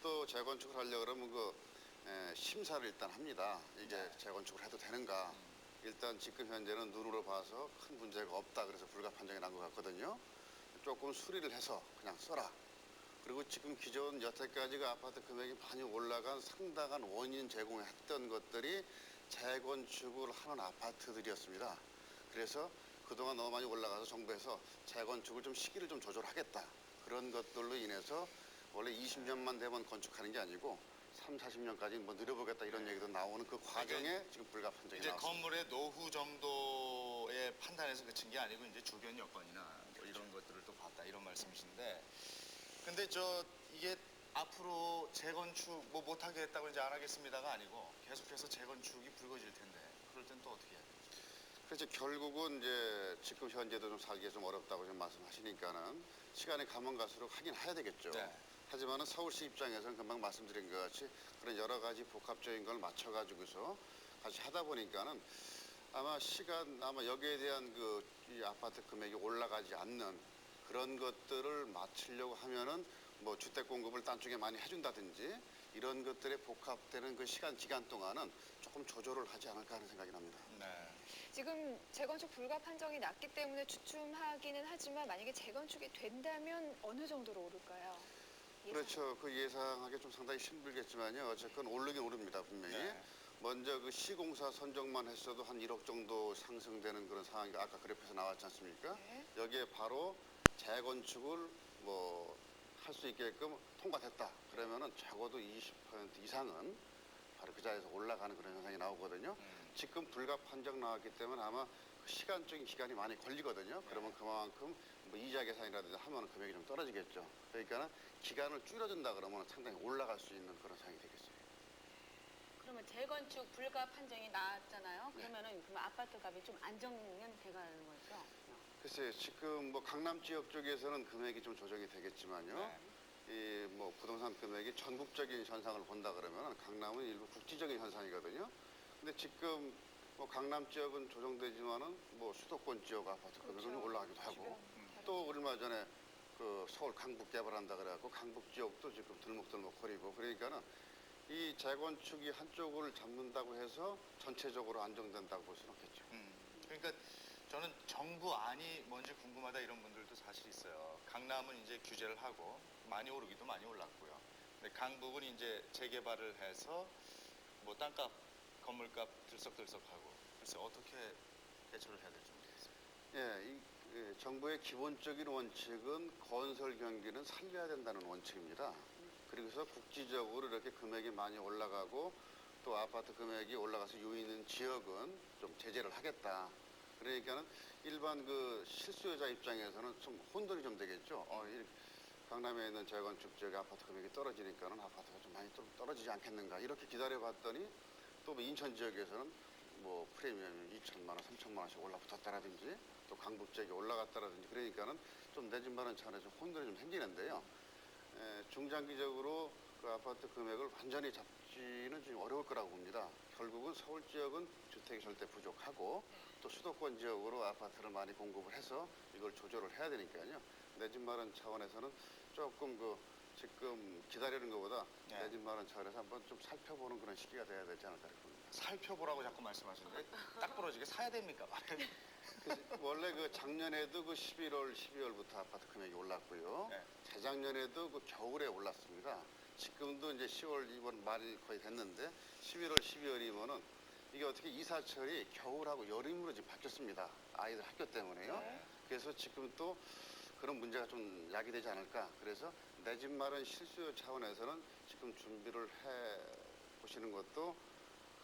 또 재건축을 하려고 그러면 그 심사를 일단 합니다. 이게 재건축을 해도 되는가. 일단 지금 현재는 눈으로 봐서 큰 문제가 없다. 그래서 불가 판정이 난 것 같거든요. 조금 수리를 해서 그냥 써라. 그리고 지금 기존 여태까지가 아파트 금액이 많이 올라간 상당한 원인 제공했던 것들이 재건축을 하는 아파트들이었습니다. 그래서 그동안 너무 많이 올라가서 정부에서 재건축을 좀 시기를 좀 조절하겠다. 그런 것들로 인해서 원래 20년만 되면 건축하는 게 아니고 3, 40년까지 뭐 늘려보겠다 이런 얘기도 나오는 그 과정에 지금 불가 판정이 이제 나왔습니다. 건물의 노후 정도의 판단에서 그친 게 아니고 이제 주변 여건이나 뭐 이런 것들을 또 봤다 이런 말씀이신데, 근데 이게 앞으로 재건축 뭐 못하게 했다고 이제 안 하겠습니다가 아니고 계속해서 재건축이 불거질 텐데 그럴 땐 또 어떻게 해야 돼요? 그래서 결국은 이제 지금 현재도 좀 살기가 좀 어렵다고 좀 말씀하시니까는 시간이 가면 갈수록 하긴 해야 되겠죠. 하지만은 서울시 입장에서는 금방 말씀드린 것 같이 그런 여러 가지 복합적인 걸 맞춰가지고서 같이 하다 보니까는 아마 여기에 대한 이 아파트 금액이 올라가지 않는 그런 것들을 맞추려고 하면은 뭐 주택 공급을 딴 쪽에 많이 해준다든지 이런 것들에 복합되는 그 기간 동안은 조금 조절을 하지 않을까 하는 생각이 납니다. 지금 재건축 불가 판정이 났기 때문에 주춤하기는 하지만 만약에 재건축이 된다면 어느 정도로 오를까요? 그렇죠. 그 예상하기 좀 상당히 힘들겠지만요. 어쨌건 오르긴 오릅니다, 분명히. 먼저 그 시공사 선정만 했어도 한 1억 정도 상승되는 그런 상황이 아까 그래프에서 나왔지 않습니까? 여기에 바로 재건축을 뭐 할 수 있게끔 통과됐다. 그러면은 적어도 20% 이상은 바로 그 자리에서 올라가는 그런 현상이 나오거든요. 지금 불가 판정 나왔기 때문에 아마 시간적인 기간이 많이 걸리거든요. 그러면 그만큼 뭐 이자 계산이라든지 하면 금액이 좀 떨어지겠죠. 그러니까 기간을 줄여준다 그러면 상당히 올라갈 수 있는 그런 상황이 되겠어요. 그러면 재건축 불가 판정이 나왔잖아요. 그러면은 그럼 아파트 값이 좀 안정은 돼가는 거죠? 글쎄요, 지금 뭐 강남 지역 쪽에서는 금액이 좀 조정이 되겠지만요. 이 뭐 부동산 금액이 전국적인 현상을 본다 그러면 강남은 일부 국지적인 현상이거든요. 근데 지금 뭐 강남 지역은 조정되지만은 뭐 수도권 지역 아파트 금액은 좀 올라가기도 하고 또 얼마 전에 그 서울 강북 개발한다 그래갖고 강북 지역도 지금 들먹들먹거리고 그러니까는 이 재건축이 한쪽을 잡는다고 해서 전체적으로 안정된다고 볼 수는 없겠죠. 그러니까 저는 정부 안이 뭔지 궁금하다 이런 분들도 사실 있어요. 강남은 이제 규제를 하고 많이 오르기도 많이 올랐고요. 근데 강북은 이제 재개발을 해서 뭐 땅값, 건물값 들썩들썩하고 글쎄 어떻게 대처를 해야 될지 모르겠어요. 정부의 기본적인 원칙은 건설 경기는 살려야 된다는 원칙입니다. 그리고서 국지적으로 이렇게 금액이 많이 올라가고 또 아파트 금액이 올라가서 요인 있는 지역은 좀 제재를 하겠다. 그러니까는 일반 그 실수요자 입장에서는 좀 혼돈이 좀 되겠죠. 강남에 있는 재건축 지역의 아파트 금액이 떨어지니까는 아파트가 좀 많이 떨어지지 않겠는가 이렇게 기다려봤더니 또 뭐 인천 지역에서는 뭐 프리미엄이 2천만 원, 3천만 원씩 올라붙었다라든지 또 강북 지역에 올라갔다라든지 그러니까는 좀 내집마련 차원에서 혼돈이 좀 생기는데요. 중장기적으로 그 아파트 금액을 완전히 잡지는 좀 어려울 거라고 봅니다. 결국은 서울 지역은 주택이 절대 부족하고 또 수도권 지역으로 아파트를 많이 공급을 해서 이걸 조절을 해야 되니까요. 내 집 마련 차원에서는 조금 지금 기다리는 것보다 내 집 마련 차원에서 한번 좀 살펴보는 그런 시기가 돼야 되지 않을까 봅니다. 살펴보라고 자꾸 말씀하시는데 딱 부러지게 사야 됩니까? 원래 작년에도 11월, 12월부터 아파트 금액이 올랐고요. 재작년에도 겨울에 올랐습니다. 지금도 이제 10월 이번 말이 거의 됐는데 11월, 12월이면은 이게 어떻게 이사철이 겨울하고 여름으로 지금 바뀌었습니다. 아이들 학교 때문에요. 그래서 지금 또 그런 문제가 좀 야기되지 않을까. 그래서 내 집 마련 실수 차원에서는 지금 준비를 해 보시는 것도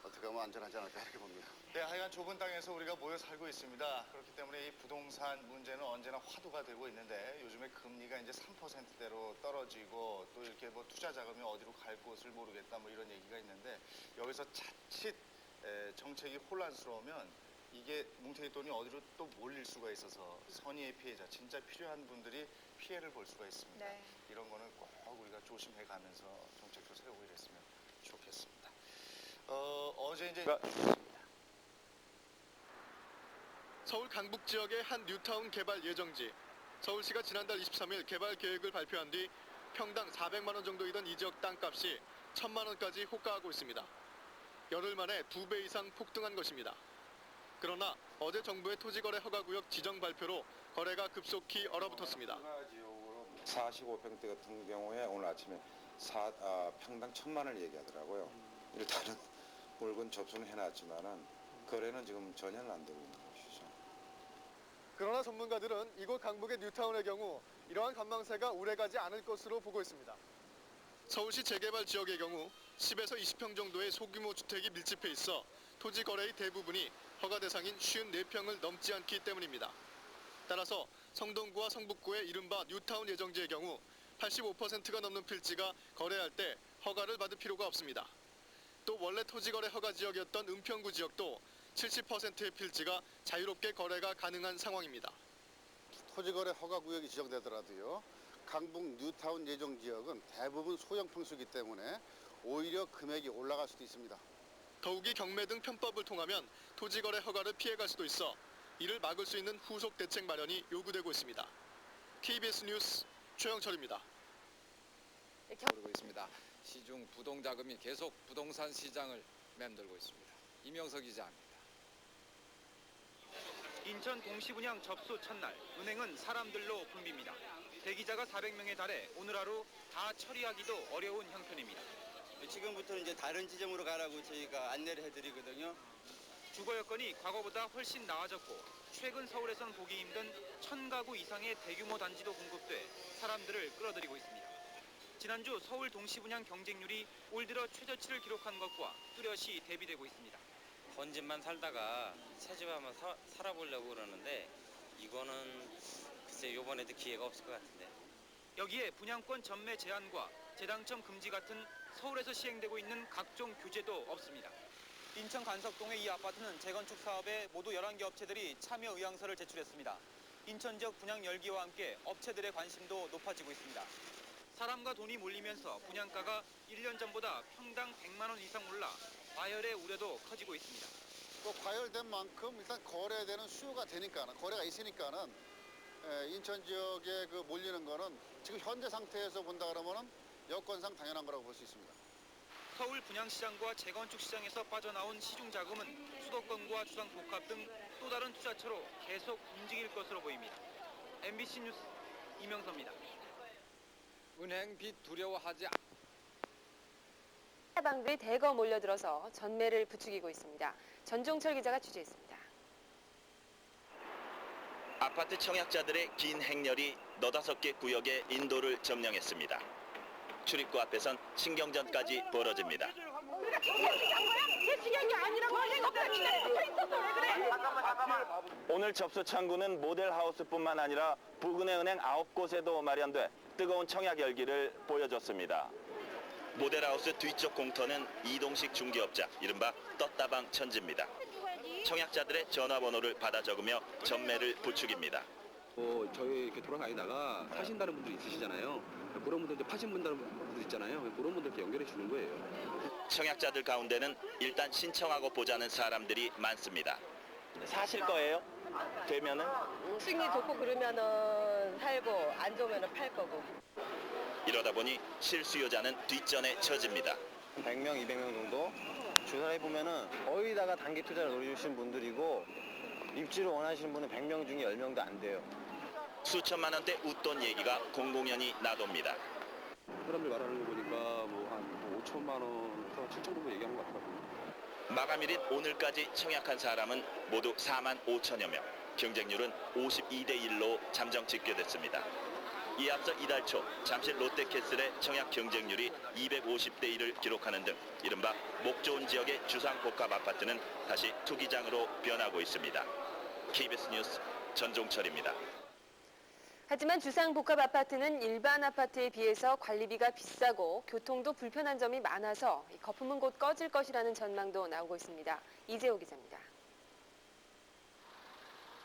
어떻게 하면 안전하지 않을까 이렇게 봅니다. 네, 하여간 좁은 땅에서 우리가 모여 살고 있습니다. 그렇기 때문에 이 부동산 문제는 언제나 화두가 되고 있는데 요즘에 금리가 이제 3%대로 떨어지고 또 이렇게 투자 자금이 어디로 갈 곳을 모르겠다 이런 얘기가 있는데 여기서 자칫 정책이 혼란스러우면 이게 뭉태기 돈이 어디로 또 몰릴 수가 있어서 선의의 피해자, 진짜 필요한 분들이 피해를 볼 수가 있습니다. 네. 이런 거는 꼭 우리가 조심해 가면서 정책도 세우고 이랬으면 좋겠습니다. 어제 이제 서울 강북 지역의 한 뉴타운 개발 예정지. 서울시가 지난달 23일 개발 계획을 발표한 뒤 평당 400만 원 정도이던 이 지역 땅값이 1,000만 원까지 호가하고 있습니다. 열흘 만에 2배 이상 폭등한 것입니다. 그러나 어제 정부의 토지거래 허가구역 지정 발표로 거래가 급속히 얼어붙었습니다. 45평대 같은 경우에 오늘 아침에 평당 1,000만 원을 얘기하더라고요. 일단은 물건 접수는 해놨지만은 거래는 지금 전혀 안 되고 있는 것이죠. 그러나 전문가들은 이곳 강북의 뉴타운의 경우 이러한 관망세가 오래가지 않을 것으로 보고 있습니다. 서울시 재개발 지역의 경우 10에서 20평 정도의 소규모 주택이 밀집해 있어 토지 거래의 대부분이 허가 대상인 54평을 넘지 않기 때문입니다. 따라서 성동구와 성북구의 이른바 뉴타운 예정지의 경우 85%가 넘는 필지가 거래할 때 허가를 받을 필요가 없습니다. 또 원래 토지거래 허가 지역이었던 은평구 지역도 70%의 필지가 자유롭게 거래가 가능한 상황입니다. 토지거래 허가구역이 지정되더라도요. 강북 뉴타운 예정지역은 대부분 소형 평수이기 때문에 오히려 금액이 올라갈 수도 있습니다. 더욱이 경매 등 편법을 통하면 토지거래 허가를 피해갈 수도 있어 이를 막을 수 있는 후속 대책 마련이 요구되고 있습니다. KBS 뉴스 최영철입니다. 오르고 있습니다. 시중 부동자금이 계속 부동산 시장을 맴돌고 있습니다. 이명석 기자입니다. 인천 공시분양 접수 첫날 은행은 사람들로 붐빕니다. 대기자가 400명에 달해 오늘 하루 다 처리하기도 어려운 형편입니다. 지금부터는 이제 다른 지점으로 가라고 저희가 안내를 해드리거든요. 주거 여건이 과거보다 훨씬 나아졌고 최근 서울에선 보기 힘든 1,000가구 이상의 대규모 단지도 공급돼 사람들을 끌어들이고 있습니다. 지난주 서울 동시분양 경쟁률이 올 들어 최저치를 기록한 것과 뚜렷이 대비되고 있습니다. 본집만 살다가 새집 한번 살아보려고 그러는데 이거는 글쎄 이번에도 기회가 없을 것 같은데. 여기에 분양권 전매 제한과 재당첨 금지 같은 서울에서 시행되고 있는 각종 규제도 없습니다. 인천 간석동의 이 아파트는 재건축 사업에 모두 11개 업체들이 참여 의향서를 제출했습니다. 인천 지역 분양 열기와 함께 업체들의 관심도 높아지고 있습니다. 사람과 돈이 몰리면서 분양가가 1년 전보다 평당 100만 원 이상 올라 과열의 우려도 커지고 있습니다. 과열된 만큼 일단 거래되는 수요가 되니까 거래가 있으니까는 인천 지역에 몰리는 거는 지금 현재 상태에서 본다 그러면은 여건상 당연한 거라고 볼 수 있습니다. 서울 분양시장과 재건축 시장에서 빠져나온 시중 자금은 수도권과 주상 복합 등 또 다른 투자처로 계속 움직일 것으로 보입니다. MBC 뉴스 이명서입니다. 은행 빚 두려워하지 방들이 대거 몰려들어서 전매를 부추기고 있습니다. 전종철 기자가 취재했습니다. 아파트 청약자들의 긴 행렬이 너다섯 개 구역의 인도를 점령했습니다. 출입구 앞에선 신경전까지 벌어집니다. 오늘 접수 창구는 모델하우스뿐만 아니라 부근의 은행 9곳에도 마련돼 뜨거운 청약 열기를 보여줬습니다. 모델하우스 뒤쪽 공터는 이동식 중개업자, 이른바 떴다방 천지입니다. 청약자들의 전화번호를 받아 적으며 전매를 부추깁니다. 저희 이렇게 돌아다니다가 파신다는 분들 있으시잖아요. 그런 분들, 파신 분들 있잖아요. 그런 분들께 연결해 주는 거예요. 청약자들 가운데는 일단 신청하고 보자는 사람들이 많습니다. 사실 거예요? 되면은? 승리 좋고 그러면은 살고 안 좋으면은 팔 거고. 이러다 보니 실수요자는 뒷전에 처집니다. 100명, 200명 정도 조사해 보면은 거의다가 단기 투자를 노려주신 분들이고 입주를 원하시는 분은 100명 중에 10명도 안 돼요. 수천만 원대 웃돈 얘기가 공공연히 나돕니다. 사람들 말하는 거 보니까 한 5천만 원부터 7천 정도 얘기하는 것 같더라고요. 마감일인 오늘까지 청약한 사람은 모두 4만 5천여 명. 경쟁률은 52대 1로 잠정 집계됐습니다. 이에 앞서 이달 초 잠실 롯데캐슬의 청약 경쟁률이 250대 1을 기록하는 등 이른바 목 좋은 지역의 주상복합 아파트는 다시 투기장으로 변하고 있습니다. KBS 뉴스 전종철입니다. 하지만 주상복합 아파트는 일반 아파트에 비해서 관리비가 비싸고 교통도 불편한 점이 많아서 거품은 곧 꺼질 것이라는 전망도 나오고 있습니다. 이재호 기자입니다.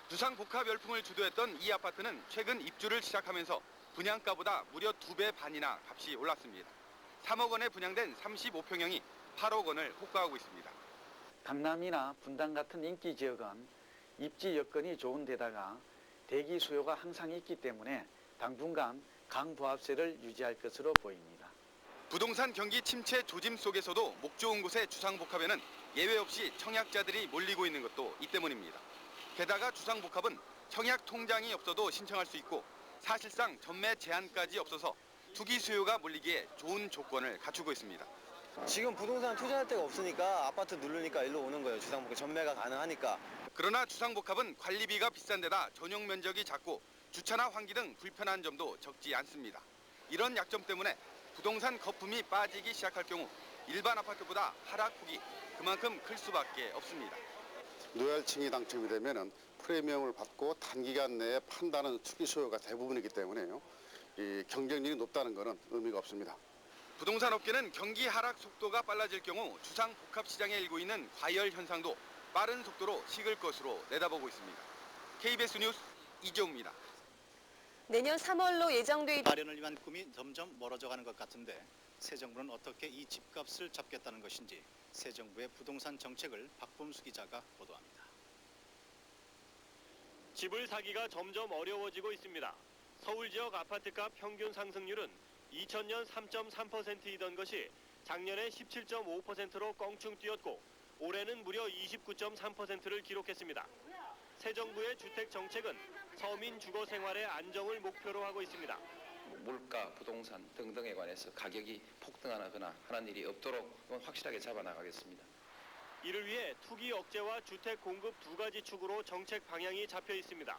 주상복합 열풍을 주도했던 이 아파트는 최근 입주를 시작하면서 분양가보다 무려 2배 반이나 값이 올랐습니다. 3억 원에 분양된 35평형이 8억 원을 호가하고 있습니다. 강남이나 분당 같은 인기 지역은 입지 여건이 좋은 데다가 대기 수요가 항상 있기 때문에 당분간 강부합세를 유지할 것으로 보입니다. 부동산 경기 침체 조짐 속에서도 목 좋은 곳의 주상복합에는 예외 없이 청약자들이 몰리고 있는 것도 이 때문입니다. 게다가 주상복합은 청약 통장이 없어도 신청할 수 있고 사실상 전매 제한까지 없어서 투기 수요가 몰리기에 좋은 조건을 갖추고 있습니다. 지금 부동산 투자할 데가 없으니까 아파트 누르니까 일로 오는 거예요. 주상복합 전매가 가능하니까. 그러나 주상복합은 관리비가 비싼 데다 전용 면적이 작고 주차나 환기 등 불편한 점도 적지 않습니다. 이런 약점 때문에 부동산 거품이 빠지기 시작할 경우 일반 아파트보다 하락폭이 그만큼 클 수밖에 없습니다. 노열층이 당첨이 되면은 프리미엄을 받고 단기간 내에 판다는 투기 수요가 대부분이기 때문에요. 이 경쟁률이 높다는 것은 의미가 없습니다. 부동산 업계는 경기 하락 속도가 빨라질 경우 주상복합 시장에 일고 있는 과열 현상도 빠른 속도로 식을 것으로 내다보고 있습니다. KBS 뉴스 이재호입니다. 내년 3월로 예정돼 있는 마련을 위한 꿈이 점점 멀어져가는 것 같은데 새 정부는 어떻게 이 집값을 잡겠다는 것인지 새 정부의 부동산 정책을 박범수 기자가 보도합니다. 집을 사기가 점점 어려워지고 있습니다. 서울 지역 아파트값 평균 상승률은 2000년 3.3%이던 것이 작년에 17.5%로 껑충 뛰었고 올해는 무려 29.3%를 기록했습니다. 새 정부의 주택 정책은 서민 주거 생활의 안정을 목표로 하고 있습니다. 물가, 부동산 등등에 관해서 가격이 폭등하거나 하는 일이 없도록 확실하게 잡아나가겠습니다. 이를 위해 투기 억제와 주택 공급 두 가지 축으로 정책 방향이 잡혀 있습니다.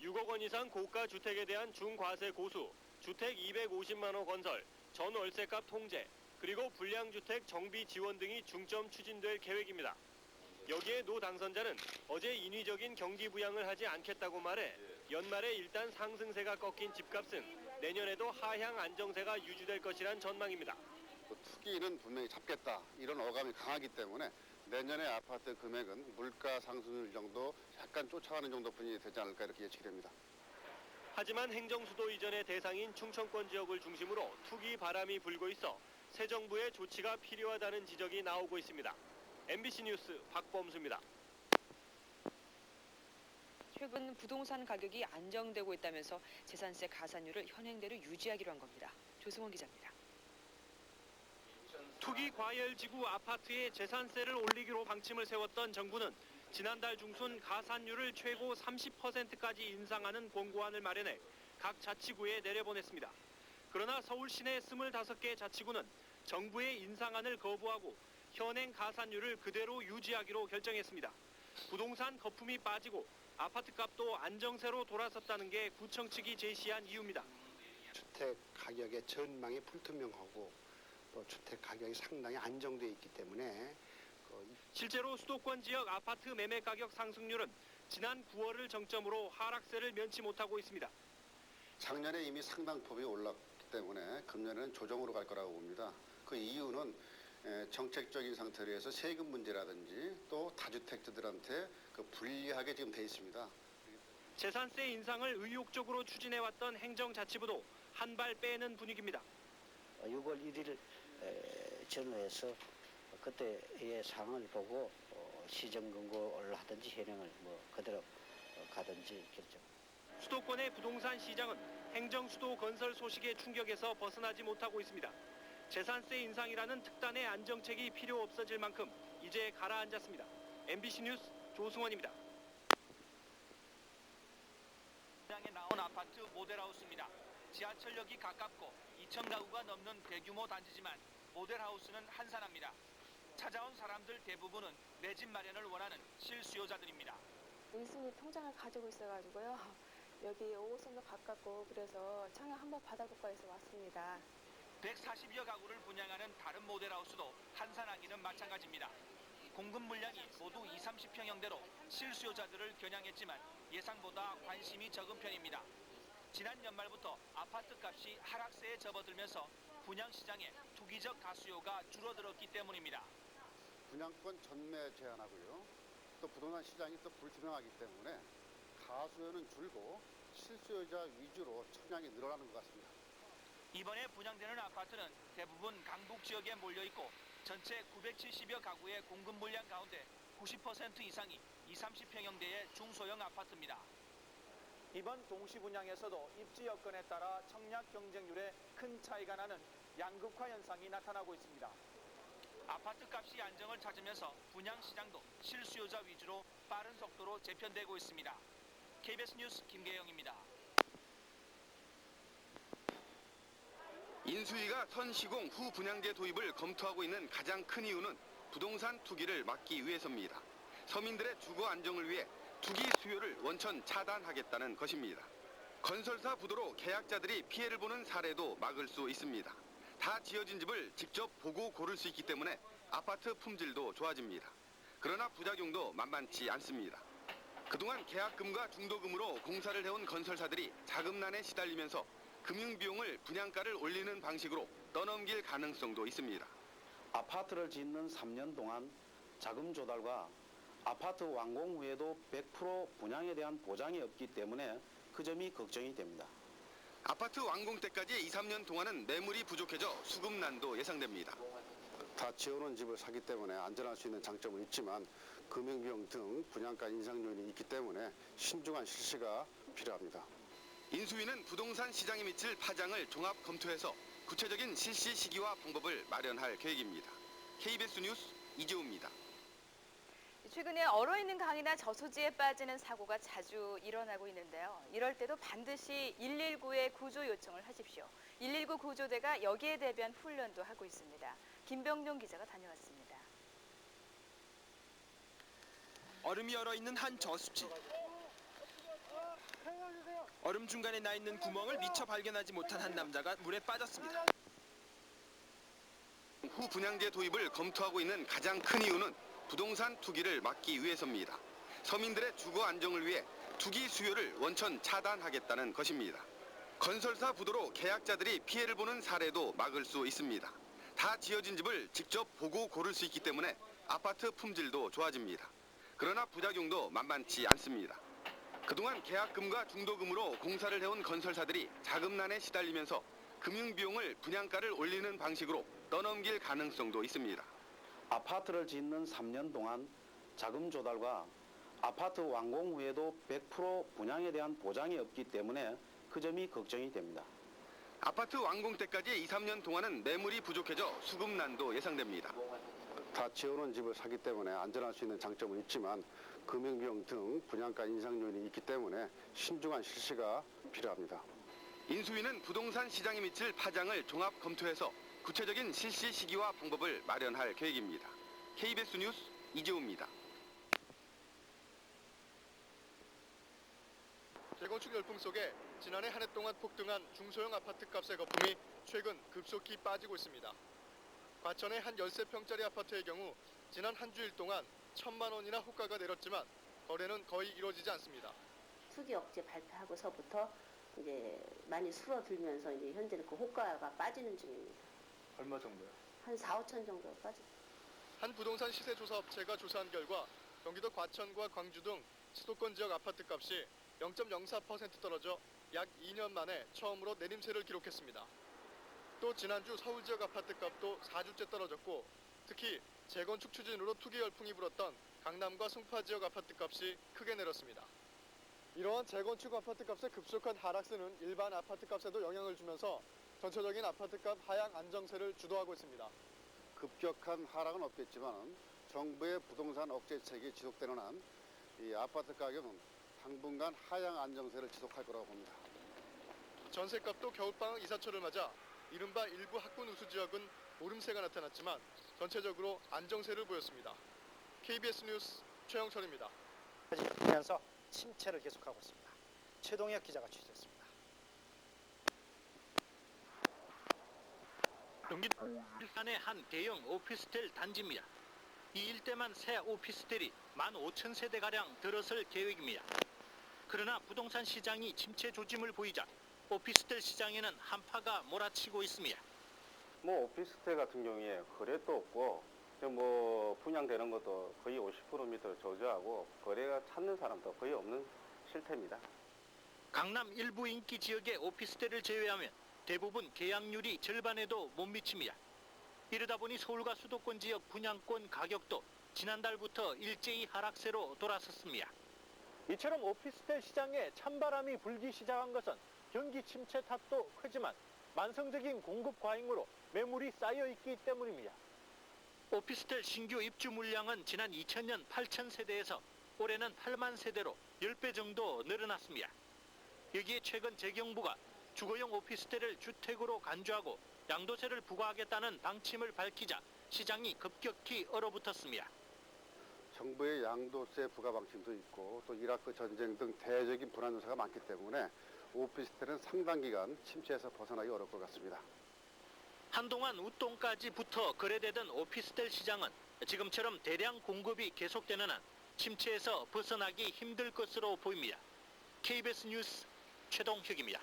6억 원 이상 고가 주택에 대한 중과세 고수, 주택 250만 원 건설, 전월세값 통제, 그리고 불량주택 정비 지원 등이 중점 추진될 계획입니다. 여기에 노 당선자는 어제 인위적인 경기 부양을 하지 않겠다고 말해 연말에 일단 상승세가 꺾인 집값은 내년에도 하향 안정세가 유지될 것이란 전망입니다. 투기는 분명히 잡겠다 이런 어감이 강하기 때문에 내년의 아파트 금액은 물가 상승률 정도 약간 쫓아가는 정도뿐이 되지 않을까 이렇게 예측이 됩니다. 하지만 행정수도 이전의 대상인 충청권 지역을 중심으로 투기 바람이 불고 있어 새 정부의 조치가 필요하다는 지적이 나오고 있습니다. MBC 뉴스 박범수입니다. 최근 부동산 가격이 안정되고 있다면서 재산세 가산율을 현행대로 유지하기로 한 겁니다. 조승원 기자입니다. 투기 과열 지구 아파트에 재산세를 올리기로 방침을 세웠던 정부는 지난달 중순 가산율을 최고 30%까지 인상하는 공고안을 마련해 각 자치구에 내려보냈습니다. 그러나 서울 시내 25개 자치구는 정부의 인상안을 거부하고 현행 가산율을 그대로 유지하기로 결정했습니다. 부동산 거품이 빠지고 아파트값도 안정세로 돌아섰다는 게 구청 측이 제시한 이유입니다. 주택 가격의 전망이 불투명하고 또 주택 가격이 상당히 안정돼 있기 때문에 실제로 수도권 지역 아파트 매매 가격 상승률은 지난 9월을 정점으로 하락세를 면치 못하고 있습니다. 작년에 이미 상당폭이 올랐기 때문에 금년에는 조정으로 갈 거라고 봅니다. 그 이유는 정책적인 상태로 해서 세금 문제라든지 또 다주택자들한테 불리하게 지금 돼 있습니다. 재산세 인상을 의욕적으로 추진해왔던 행정자치부도 한 발 빼는 분위기입니다. 6월 1일 전후해서 그때의 상황을 보고 시정근고를 하든지 현행을 그대로 가든지 결정. 수도권의 부동산 시장은 행정수도 건설 소식의 충격에서 벗어나지 못하고 있습니다. 재산세 인상이라는 특단의 안정책이 필요 없어질 만큼 이제 가라앉았습니다. MBC 뉴스 조승원입니다. 시장에 나온 아파트 모델하우스입니다. 지하철역이 가깝고 2천 가구가 넘는 대규모 단지지만 모델하우스는 한산합니다. 찾아온 사람들 대부분은 내 집 마련을 원하는 실수요자들입니다. 1순위 통장을 가지고 있어가지고요. 여기 5호선도 가깝고 그래서 청약 한번 받아볼까 해서 왔습니다. 140여 가구를 분양하는 다른 모델하우스도 한산하기는 마찬가지입니다. 공급 물량이 모두 20, 30평형대로 실수요자들을 겨냥했지만 예상보다 관심이 적은 편입니다. 지난 연말부터 아파트 값이 하락세에 접어들면서 분양시장에 투기적 가수요가 줄어들었기 때문입니다. 분양권 전매 제한하고요. 또 부동산 시장이 또 불투명하기 때문에 가수요는 줄고 실수요자 위주로 청약이 늘어나는 것 같습니다. 이번에 분양되는 아파트는 대부분 강북 지역에 몰려있고 전체 970여 가구의 공급 물량 가운데 90% 이상이 20, 30평형대의 중소형 아파트입니다. 이번 동시 분양에서도 입지 여건에 따라 청약 경쟁률에 큰 차이가 나는 양극화 현상이 나타나고 있습니다. 아파트 값이 안정을 찾으면서 분양 시장도 실수요자 위주로 빠른 속도로 재편되고 있습니다. KBS 뉴스 김계영입니다. 인수위가 선시공 후 분양제 도입을 검토하고 있는 가장 큰 이유는 부동산 투기를 막기 위해서입니다. 서민들의 주거 안정을 위해 투기 수요를 원천 차단하겠다는 것입니다. 건설사 부도로 계약자들이 피해를 보는 사례도 막을 수 있습니다. 다 지어진 집을 직접 보고 고를 수 있기 때문에 아파트 품질도 좋아집니다. 그러나 부작용도 만만치 않습니다. 그동안 계약금과 중도금으로 공사를 해온 건설사들이 자금난에 시달리면서 금융비용을 분양가를 올리는 방식으로 떠넘길 가능성도 있습니다. 아파트를 짓는 3년 동안 자금 조달과 아파트 완공 후에도 100% 분양에 대한 보장이 없기 때문에 그 점이 걱정이 됩니다. 아파트 완공 때까지 2, 3년 동안은 매물이 부족해져 수급난도 예상됩니다. 다 지어놓은 집을 사기 때문에 안전할 수 있는 장점은 있지만 금융비용 등 분양가 인상 요인이 있기 때문에 신중한 실시가 필요합니다. 인수위는 부동산 시장에 미칠 파장을 종합 검토해서 구체적인 실시 시기와 방법을 마련할 계획입니다. KBS 뉴스 이재호입니다. 최근에 얼어있는 강이나 저수지에 빠지는 사고가 자주 일어나고 있는데요. 이럴 때도 반드시 119에 구조 요청을 하십시오. 119 구조대가 여기에 대비한 훈련도 하고 있습니다. 김병룡 기자가 다녀왔습니다. 얼음이 얼어있는 한 저수지. 얼음 중간에 나 있는 구멍을 미처 발견하지 못한 한 남자가 물에 빠졌습니다. 후 분양제 도입을 검토하고 있는 가장 큰 이유는 부동산 투기를 막기 위해서입니다. 서민들의 주거 안정을 위해 투기 수요를 원천 차단하겠다는 것입니다. 건설사 부도로 계약자들이 피해를 보는 사례도 막을 수 있습니다. 다 지어진 집을 직접 보고 고를 수 있기 때문에 아파트 품질도 좋아집니다. 그러나 부작용도 만만치 않습니다. 그동안 계약금과 중도금으로 공사를 해온 건설사들이 자금난에 시달리면서 금융비용을 분양가를 올리는 방식으로 떠넘길 가능성도 있습니다. 아파트를 짓는 3년 동안 자금 조달과 아파트 완공 후에도 100% 분양에 대한 보장이 없기 때문에 그 점이 걱정이 됩니다. 아파트 완공 때까지 2, 3년 동안은 매물이 부족해져 수급난도 예상됩니다. 다 지어놓은 집을 사기 때문에 안전할 수 있는 장점은 있지만 금융비용 등 분양가 인상 요인이 있기 때문에 신중한 실시가 필요합니다. 인수위는 부동산 시장에 미칠 파장을 종합 검토해서 구체적인 실시 시기와 방법을 마련할 계획입니다. KBS 뉴스 이재호입니다. 재건축 열풍 속에 지난해 한 해 동안 폭등한 중소형 아파트 값의 거품이 최근 급속히 빠지고 있습니다. 과천의 한 13평짜리 아파트의 경우 지난 한 주일 동안 1,000만 원이나 호가가 내렸지만 거래는 거의 이루어지지 않습니다. 투기 억제 발표하고서부터 이제 많이 줄어들면서 이제 현재는 그 호가가 빠지는 중입니다. 얼마 정도요? 한 4, 5천 정도 빠지고. 한 부동산 시세조사 업체가 조사한 결과 경기도 과천과 광주 등 수도권 지역 아파트 값이 0.04% 떨어져 약 2년 만에 처음으로 내림세를 기록했습니다. 또 지난주 서울 지역 아파트 값도 4주째 떨어졌고 특히 재건축 추진으로 투기 열풍이 불었던 강남과 송파 지역 아파트 값이 크게 내렸습니다. 이러한 재건축 아파트 값의 급속한 하락세는 일반 아파트 값에도 영향을 주면서 전체적인 아파트값 하향 안정세를 주도하고 있습니다. 급격한 하락은 없겠지만 정부의 부동산 억제책이 지속되는 한 이 아파트 가격은 당분간 하향 안정세를 지속할 거라고 봅니다. 전세값도 겨울방학 이사철을 맞아 이른바 일부 학군 우수 지역은 오름세가 나타났지만 전체적으로 안정세를 보였습니다. KBS 뉴스 최영철입니다. 하면서 침체를 계속하고 있습니다. 최동혁 기자가 취재했습니다. 경기도 일산의 한 대형 오피스텔 단지입니다. 이 일대만 새 오피스텔이 15,000세대가량 들어설 계획입니다. 그러나 부동산 시장이 침체 조짐을 보이자 오피스텔 시장에는 한파가 몰아치고 있습니다. 오피스텔 같은 경우에 거래도 없고 분양되는 것도 거의 50% 밑으로 저조하고 거래가 찾는 사람도 거의 없는 실태입니다. 강남 일부 인기 지역의 오피스텔을 제외하면 대부분 계약률이 절반에도 못 미칩니다. 이러다 보니 서울과 수도권 지역 분양권 가격도 지난달부터 일제히 하락세로 돌아섰습니다. 이처럼 오피스텔 시장에 찬바람이 불기 시작한 것은 경기 침체 탓도 크지만 만성적인 공급 과잉으로 매물이 쌓여 있기 때문입니다. 오피스텔 신규 입주 물량은 지난 2000년 8,000세대에서 올해는 8만 세대로 10배 정도 늘어났습니다. 여기에 최근 재경부가 주거용 오피스텔을 주택으로 간주하고 양도세를 부과하겠다는 방침을 밝히자 시장이 급격히 얼어붙었습니다. 정부의 양도세 부과 방침도 있고 또 이라크 전쟁 등 대외적인 불안 요소가 많기 때문에 오피스텔은 상당 기간 침체에서 벗어나기 어려울 것 같습니다. 한동안 웃돈까지 붙어 거래되던 오피스텔 시장은 지금처럼 대량 공급이 계속되는 한 침체에서 벗어나기 힘들 것으로 보입니다. KBS 뉴스 최동혁입니다.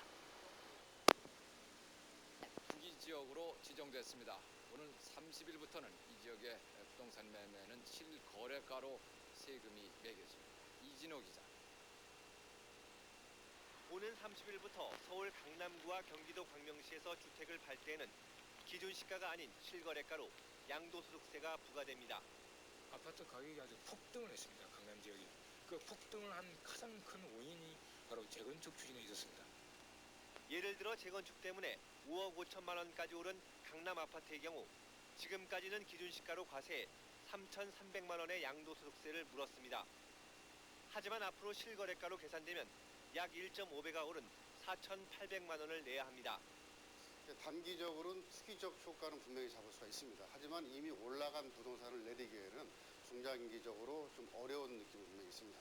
투기 지역으로 지정됐습니다. 오늘 30일부터는 이 지역의 부동산 매매는 실거래가로 세금이 매겨집니다. 이진호 기자. 오는 30일부터 서울 강남구와 경기도 광명시에서 주택을 팔 때에는 기준 시가가 아닌 실거래가로 양도소득세가 부과됩니다. 아파트 가격이 아주 폭등을 했습니다. 강남 지역이. 그 폭등을 한 가장 큰 원인이 바로 재건축 추진에 있었습니다. 예를 들어 재건축 때문에 5억 5천만 원까지 오른 강남 아파트의 경우 지금까지는 기준 시가로 과세해 3,300만 원의 양도소득세를 물었습니다. 하지만 앞으로 실거래가로 계산되면 약 1.5배가 오른 4,800만 원을 내야 합니다. 단기적으로는 투기적 효과는 분명히 잡을 수가 있습니다. 하지만 이미 올라간 부동산을 내리기에는 중장기적으로 좀 어려운 느낌이 분명히 있습니다.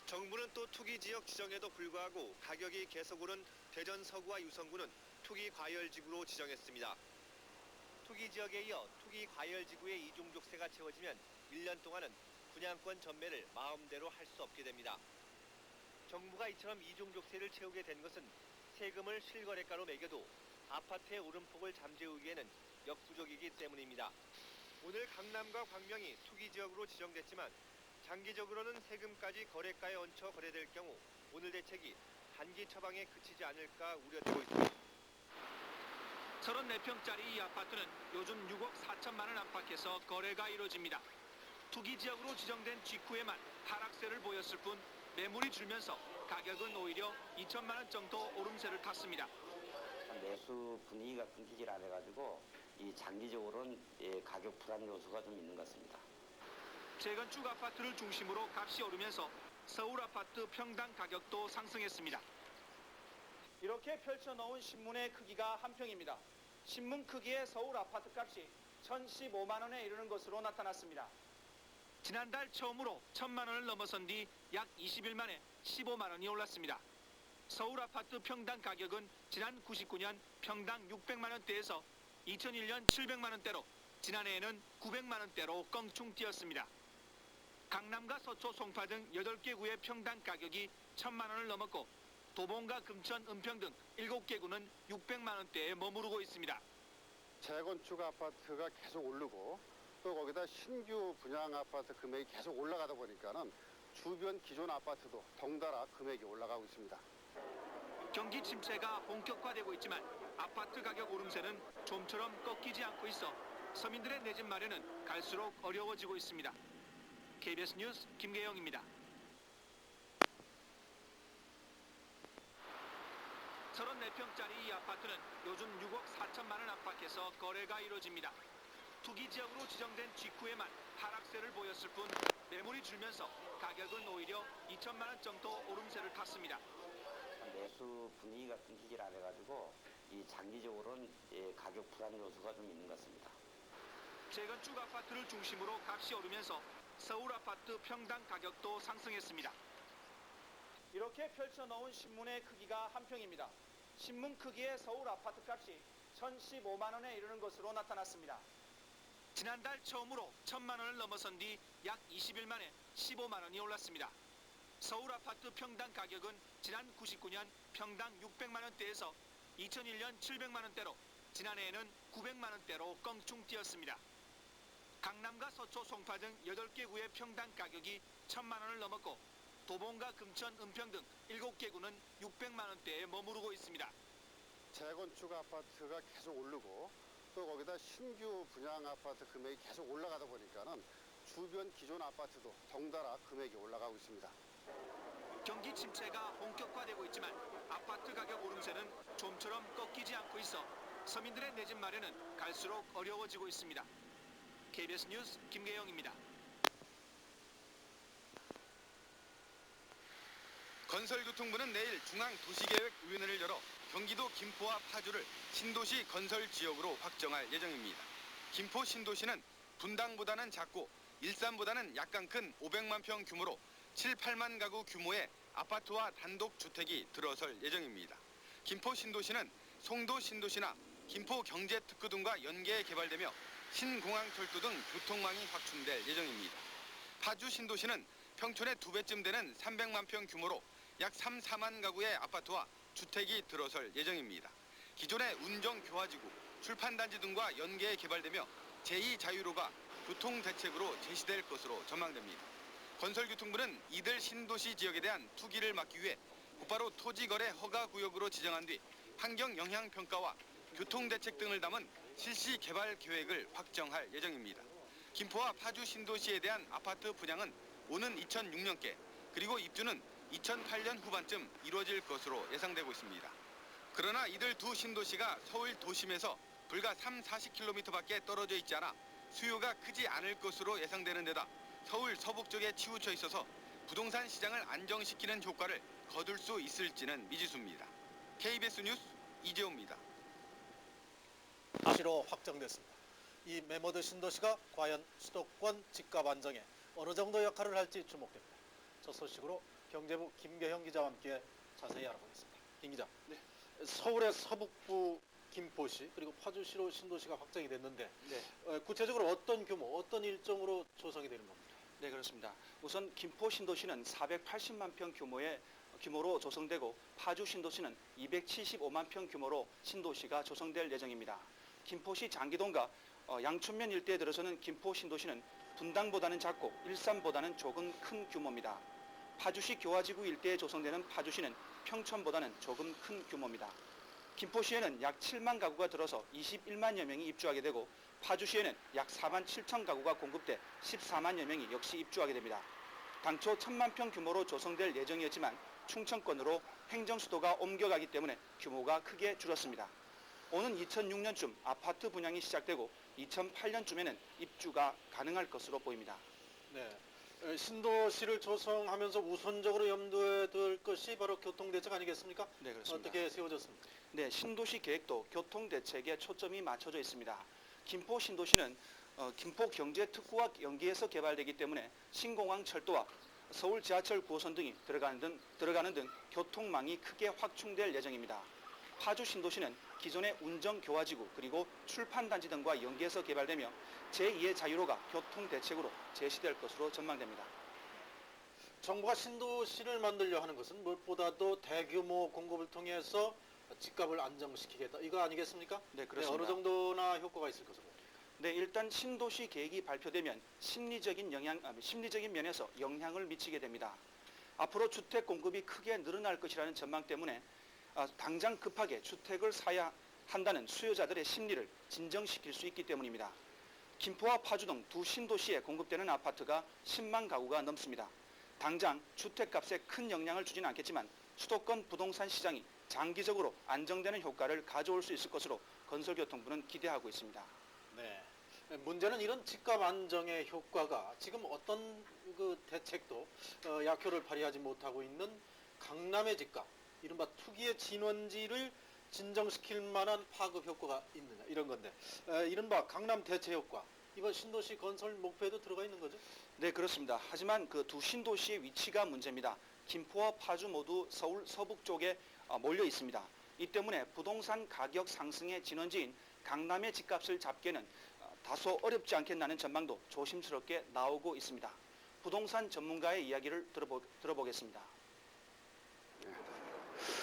정부는 또 투기 지역 지정에도 불구하고 가격이 계속 오른 대전 서구와 유성구는 투기 과열지구로 지정했습니다. 투기 지역에 이어 투기 과열지구의 이중족세가 채워지면 1년 동안은 분양권 전매를 마음대로 할 수 없게 됩니다. 정부가 이처럼 이중족세를 채우게 된 것은 세금을 실거래가로 매겨도 아파트의 오름폭을 잠재우기에는 역부족이기 때문입니다. 오늘 강남과 광명이 투기 지역으로 지정됐지만 장기적으로는 세금까지 거래가에 얹혀 거래될 경우 오늘 대책이 단기 처방에 그치지 않을까 우려되고 있습니다. 34평짜리 이 아파트는 요즘 6억 4천만 원 안팎에서 거래가 이루어집니다. 투기 지역으로 지정된 직후에만 하락세를 보였을 뿐 매물이 줄면서 가격은 오히려 2천만 원 정도 오름세를 탔습니다. 매수 분위기가 끊기질 않아가지고 이 장기적으로는 가격 불안 요소가 좀 있는 것 같습니다. 재건축 아파트를 중심으로 값이 오르면서 서울 아파트 평당 가격도 상승했습니다. 이렇게 펼쳐놓은 신문의 크기가 한 평입니다. 신문 크기의 서울 아파트 값이 1,015만 원에 이르는 것으로 나타났습니다. 지난달 처음으로 1,000만 원을 넘어선 뒤 약 20일 만에 15만 원이 올랐습니다. 서울 아파트 평당 가격은 지난 99년 평당 600만 원대에서 2001년 700만 원대로 지난해에는 900만 원대로 껑충 뛰었습니다. 강남과 서초, 송파 등 8개 구의 평당 가격이 1,000만 원을 넘었고 도봉과 금천, 은평 등 7개 구는 600만 원대에 머무르고 있습니다. 재건축 아파트가 계속 오르고 또 거기다 신규 분양 아파트 금액이 계속 올라가다 보니까는 주변 기존 아파트도 덩달아 금액이 올라가고 있습니다. 경기 침체가 본격화되고 있지만 아파트 가격 오름세는 좀처럼 꺾이지 않고 있어 서민들의 내 집 마련은 갈수록 어려워지고 있습니다. KBS 뉴스 김계영입니다. 34평짜리 이 아파트는 요즘 6억 4천만 원 안팎에서 거래가 이루어집니다. 투기 지역으로 지정된 직후에만 하락세를 보였을 뿐 매물이 줄면서 가격은 오히려 2천만 원 정도 오름세를 탔습니다. 매수 분위기가 끊기질 않아가지고 이 장기적으로는 가격 불안 요소가 좀 있는 것 같습니다. 재건축 아파트를 중심으로 값이 오르면서 서울 아파트 평당 가격도 상승했습니다. 이렇게 펼쳐놓은 신문의 크기가 한 평입니다. 신문 크기의 서울 아파트 값이 1,015만 원에 이르는 것으로 나타났습니다. 지난달 처음으로 1,000만 원을 넘어선 뒤 약 20일 만에 15만 원이 올랐습니다. 서울 아파트 평당 가격은 지난 99년 평당 600만 원대에서 2001년 700만 원대로 지난해에는 900만 원대로 껑충 뛰었습니다. 강남과 서초, 송파 등 8개 구의 평당 가격이 1,000만 원을 넘었고 도봉과 금천, 은평 등 7개 구는 600만 원대에 머무르고 있습니다. 재건축 아파트가 계속 오르고 또 거기다 신규 분양 아파트 금액이 계속 올라가다 보니까는 주변 기존 아파트도 덩달아 금액이 올라가고 있습니다. 경기 침체가 본격화되고 있지만 아파트 가격 오름세는 좀처럼 꺾이지 않고 있어 서민들의 내 집 마련은 갈수록 어려워지고 있습니다. KBS 뉴스 김계영입니다. 건설교통부는 내일 중앙도시계획위원회를 열어 경기도 김포와 파주를 신도시 건설 지역으로 확정할 예정입니다. 김포 신도시는 분당보다는 작고 일산보다는 약간 큰 500만 평 규모로 7, 8만 가구 규모의 아파트와 단독주택이 들어설 예정입니다. 김포 신도시는 송도 신도시나 김포 경제특구 등과 연계해 개발되며 신공항철도 등 교통망이 확충될 예정입니다. 파주 신도시는 평촌의 2배쯤 되는 300만 평 규모로 약 3, 4만 가구의 아파트와 주택이 들어설 예정입니다. 기존의 운정교화지구, 출판단지 등과 연계해 개발되며 제2자유로가 교통대책으로 제시될 것으로 전망됩니다. 건설교통부는 이들 신도시 지역에 대한 투기를 막기 위해 곧바로 토지거래 허가구역으로 지정한 뒤 환경영향평가와 교통대책 등을 담은 실시 개발 계획을 확정할 예정입니다. 김포와 파주 신도시에 대한 아파트 분양은 오는 2006년께 그리고 입주는 2008년 후반쯤 이루어질 것으로 예상되고 있습니다. 그러나 이들 두 신도시가 서울 도심에서 불과 3, 40km밖에 떨어져 있지 않아 수요가 크지 않을 것으로 예상되는 데다 서울 서북 쪽에 치우쳐 있어서 부동산 시장을 안정시키는 효과를 거둘 수 있을지는 미지수입니다. KBS 뉴스 이재호입니다. 도시로 확정됐습니다. 이 메모드 신도시가 과연 수도권 집값 안정에 어느 정도 역할을 할지 주목됩니다. 저 소식으로 경제부 김계형 기자와 함께 자세히 알아보겠습니다. 김 기자. 네. 서울의 서북부 김포시 그리고 파주시로 신도시가 확정이 됐는데 구체적으로 어떤 규모, 어떤 일정으로 조성이 되는 겁니까? 네, 그렇습니다. 우선 김포 신도시는 480만 평 규모로 조성되고 파주 신도시는 275만 평 규모로 신도시가 조성될 예정입니다. 김포시 장기동과 양춘면 일대에 들어서는 김포 신도시는 분당보다는 작고 일산보다는 조금 큰 규모입니다. 파주시 교화지구 일대에 조성되는 파주시는 평촌보다는 조금 큰 규모입니다. 김포시에는 약 7만 가구가 들어서 21만여 명이 입주하게 되고 파주시에는 약 4만 7천 가구가 공급돼 14만여 명이 역시 입주하게 됩니다. 당초 1,000만 평 규모로 조성될 예정이었지만 충청권으로 행정수도가 옮겨가기 때문에 규모가 크게 줄었습니다. 오는 2006년쯤 아파트 분양이 시작되고 2008년쯤에는 입주가 가능할 것으로 보입니다. 네. 신도시를 조성하면서 우선적으로 염두에 둘 것이 바로 교통대책 아니겠습니까? 네, 그렇습니다. 어떻게 세워졌습니까? 네, 신도시 계획도 교통대책에 초점이 맞춰져 있습니다. 김포 신도시는 김포 경제특구와 연계해서 개발되기 때문에 신공항 철도와 서울 지하철 9호선 등이 들어가는 등 교통망이 크게 확충될 예정입니다. 파주 신도시는 기존의 운정교화지구 그리고 출판단지 등과 연계해서 개발되며 제2의 자유로가 교통대책으로 제시될 것으로 전망됩니다. 정부가 신도시를 만들려 하는 것은 무엇보다도 대규모 공급을 통해서 집값을 안정시키겠다 이거 아니겠습니까? 네, 그렇습니다. 어느 정도나 효과가 있을 것으로 봅니까? 네, 일단 신도시 계획이 발표되면 심리적인 면에서 영향을 미치게 됩니다. 앞으로 주택 공급이 크게 늘어날 것이라는 전망 때문에 당장 급하게 주택을 사야 한다는 수요자들의 심리를 진정시킬 수 있기 때문입니다. 김포와 파주 등 두 신도시에 공급되는 아파트가 10만 가구가 넘습니다. 당장 주택값에 큰 영향을 주지는 않겠지만 수도권 부동산 시장이 장기적으로 안정되는 효과를 가져올 수 있을 것으로 건설교통부는 기대하고 있습니다. 네. 문제는 이런 집값 안정의 효과가 지금 어떤 그 대책도 약효를 발휘하지 못하고 있는 강남의 집값, 이른바 투기의 진원지를 진정시킬 만한 파급 효과가 있느냐 이런 건데 이른바 강남 대체 효과 이번 신도시 건설 목표에도 들어가 있는 거죠? 네, 그렇습니다. 하지만 그 두 신도시의 위치가 문제입니다. 김포와 파주 모두 서울 서북 쪽에 몰려 있습니다. 이 때문에 부동산 가격 상승의 진원지인 강남의 집값을 잡기에는 다소 어렵지 않겠나는 전망도 조심스럽게 나오고 있습니다. 부동산 전문가의 이야기를 들어보겠습니다.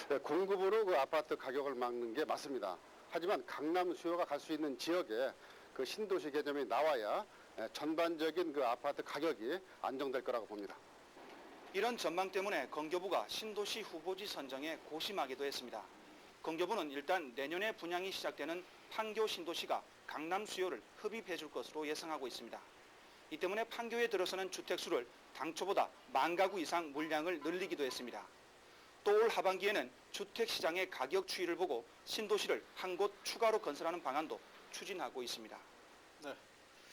네, 공급으로 그 아파트 가격을 막는 게 맞습니다. 하지만 강남 수요가 갈 수 있는 지역에 그 신도시 개념이 나와야 전반적인 그 아파트 가격이 안정될 거라고 봅니다. 이런 전망 때문에 건교부가 신도시 후보지 선정에 고심하기도 했습니다. 건교부는 일단 내년에 분양이 시작되는 판교 신도시가 강남 수요를 흡입해 줄 것으로 예상하고 있습니다. 이 때문에 판교에 들어서는 주택수를 당초보다 10,000 가구 이상 물량을 늘리기도 했습니다. 또 올 하반기에는 주택시장의 가격 추이를 보고 신도시를 한 곳 추가로 건설하는 방안도 추진하고 있습니다. 네.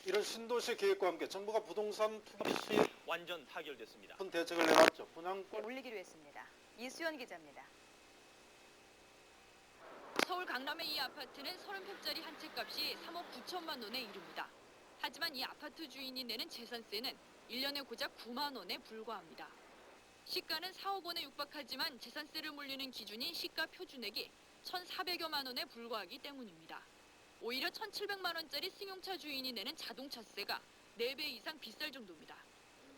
이런 신도시 계획과 함께 정부가 부동산 투기 시에 완전 타결됐습니다. 큰 대책을 내놨죠. 분양권 올리기로 했습니다. 이수연 기자입니다. 서울 강남의 이 아파트는 30평짜리 한 채 값이 3억 9천만 원에 이릅니다. 하지만 이 아파트 주인이 내는 재산세는 1년에 고작 9만 원에 불과합니다. 시가는 4억 원에 육박하지만 재산세를 물리는 기준인 시가 표준액이 1,400여만 원에 불과하기 때문입니다. 오히려 1,700만 원짜리 승용차 주인이 내는 자동차세가 4배 이상 비쌀 정도입니다.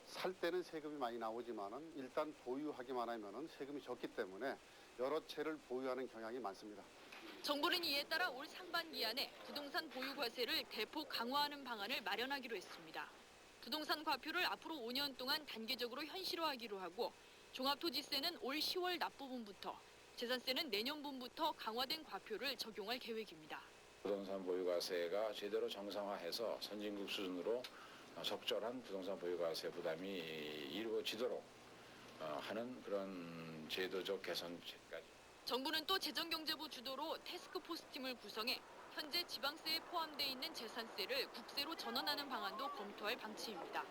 살 때는 세금이 많이 나오지만은 일단 보유하기만 하면은 세금이 적기 때문에 여러 채를 보유하는 경향이 많습니다. 정부는 이에 따라 올 상반기 안에 부동산 보유 과세를 대폭 강화하는 방안을 마련하기로 했습니다. 부동산 과표를 앞으로 5년 동안 단계적으로 현실화하기로 하고 종합토지세는 올 10월 납부분부터, 재산세는 내년분부터 강화된 과표를 적용할 계획입니다. 부동산 보유과세가 제대로 정상화해서 선진국 수준으로 적절한 부동산 보유과세 부담이 이루어지도록 하는 그런 제도적 개선까지. 정부는 또 재정경제부 주도로 태스크포스팀을 구성해 현재 지방세에 포함되어 있는 재산세를 국세로 전환하는 방안도 검토할 방침입니다.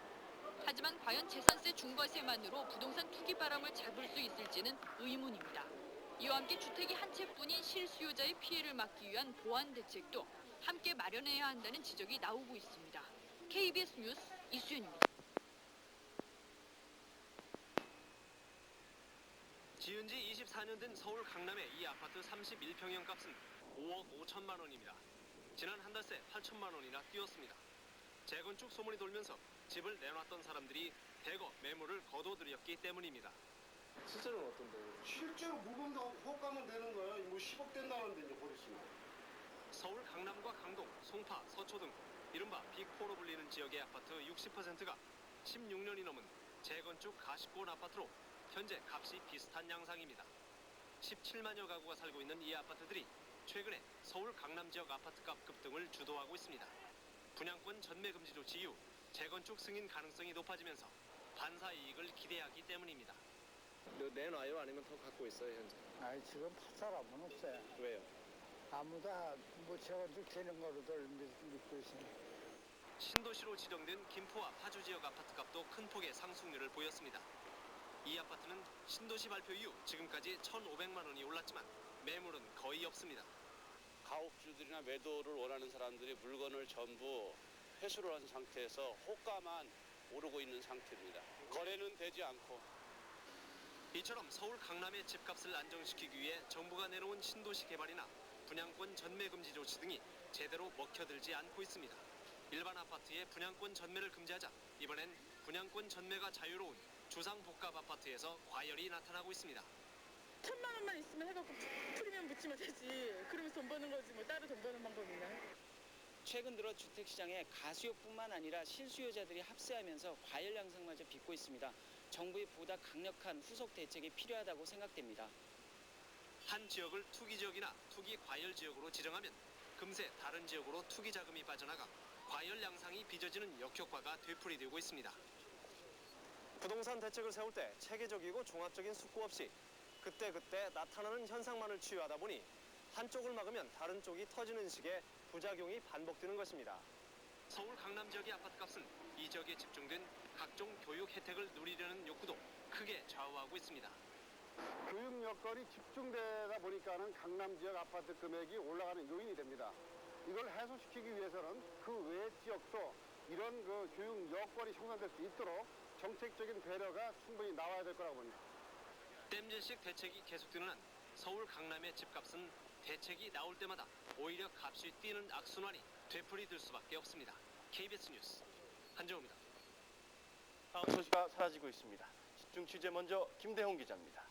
하지만 과연 재산세 중과세만으로 부동산 투기 바람을 잡을 수 있을지는 의문입니다. 이와 함께 주택이 한 채뿐인 실수요자의 피해를 막기 위한 보완 대책도 함께 마련해야 한다는 지적이 나오고 있습니다. KBS 뉴스 이수연입니다. 지은 지 24년 된 서울 강남의 이 아파트 31평형 값은 5억 5천만 원입니다. 지난 한 달 새 8천만 원이나 뛰었습니다. 재건축 소문이 돌면서 집을 내놨던 사람들이 대거 매물을 거둬들였기 때문입니다. 실제로는 어떤데요? 실제로 무범도 호가만 되는 거예요. 뭐 10억 된다는데 이제 버리시면. 서울 강남과 강동, 송파, 서초 등 이른바 빅4로 불리는 지역의 아파트 60%가 16년이 넘은 재건축 가십권 아파트로 현재 값이 비슷한 양상입니다. 17만여 가구가 살고 있는 이 아파트들이 최근에 서울 강남 지역 아파트값 급등을 주도하고 있습니다. 분양권 전매 금지 조치 이후 재건축 승인 가능성이 높아지면서 반사 이익을 기대하기 때문입니다. 내놔요? 아니면 더 갖고 있어요 현재? 아니 지금 팔 사람은 없어요. 왜요? 아무도 뭐 재건축 되는 거로들 믿고 있습니다. 신도시로 지정된 김포와 파주 지역 아파트값도 큰 폭의 상승률을 보였습니다. 이 아파트는 신도시 발표 이후 지금까지 1,500만 원이 올랐지만 매물은 거의 없습니다. 가옥주들이나 매도를 원하는 사람들이 물건을 전부 회수를 한 상태에서 호가만 오르고 있는 상태입니다. 거래는 되지 않고. 이처럼 서울 강남의 집값을 안정시키기 위해 정부가 내놓은 신도시 개발이나 분양권 전매 금지 조치 등이 제대로 먹혀들지 않고 있습니다. 일반 아파트의 분양권 전매를 금지하자 이번엔 분양권 전매가 자유로운 주상복합 아파트에서 과열이 나타나고 있습니다. 1,000만 원만 있으면 해갖고 프리미엄 붙이면 되지. 그러면서 돈 버는 거지 뭐 따로 돈 버는 방법 있나요? 최근 들어 주택시장에 가수요뿐만 아니라 실수요자들이 합세하면서 과열 양상마저 빚고 있습니다. 정부의 보다 강력한 후속 대책이 필요하다고 생각됩니다. 한 지역을 투기 지역이나 투기 과열 지역으로 지정하면 금세 다른 지역으로 투기 자금이 빠져나가 과열 양상이 빚어지는 역효과가 되풀이되고 있습니다. 부동산 대책을 세울 때 체계적이고 종합적인 숙고 없이 그때그때 나타나는 현상만을 치유하다 보니 한쪽을 막으면 다른 쪽이 터지는 식의 부작용이 반복되는 것입니다. 서울 강남 지역의 아파트값은 이 지역에 집중된 각종 교육 혜택을 누리려는 욕구도 크게 좌우하고 있습니다. 교육 여건이 집중되다 보니까는 강남 지역 아파트 금액이 올라가는 요인이 됩니다. 이걸 해소시키기 위해서는 그 외 지역도 이런 그 교육 여건이 형성될 수 있도록 정책적인 배려가 충분히 나와야 될 거라고 봅니다. 땜질식 대책이 계속되는 한 서울 강남의 집값은 대책이 나올 때마다 오히려 값이 뛰는 악순환이 되풀이될 수밖에 없습니다. KBS 뉴스 한정우입니다. 다음 소식가 사라지고 있습니다. 집중 취재 먼저 김대홍 기자입니다.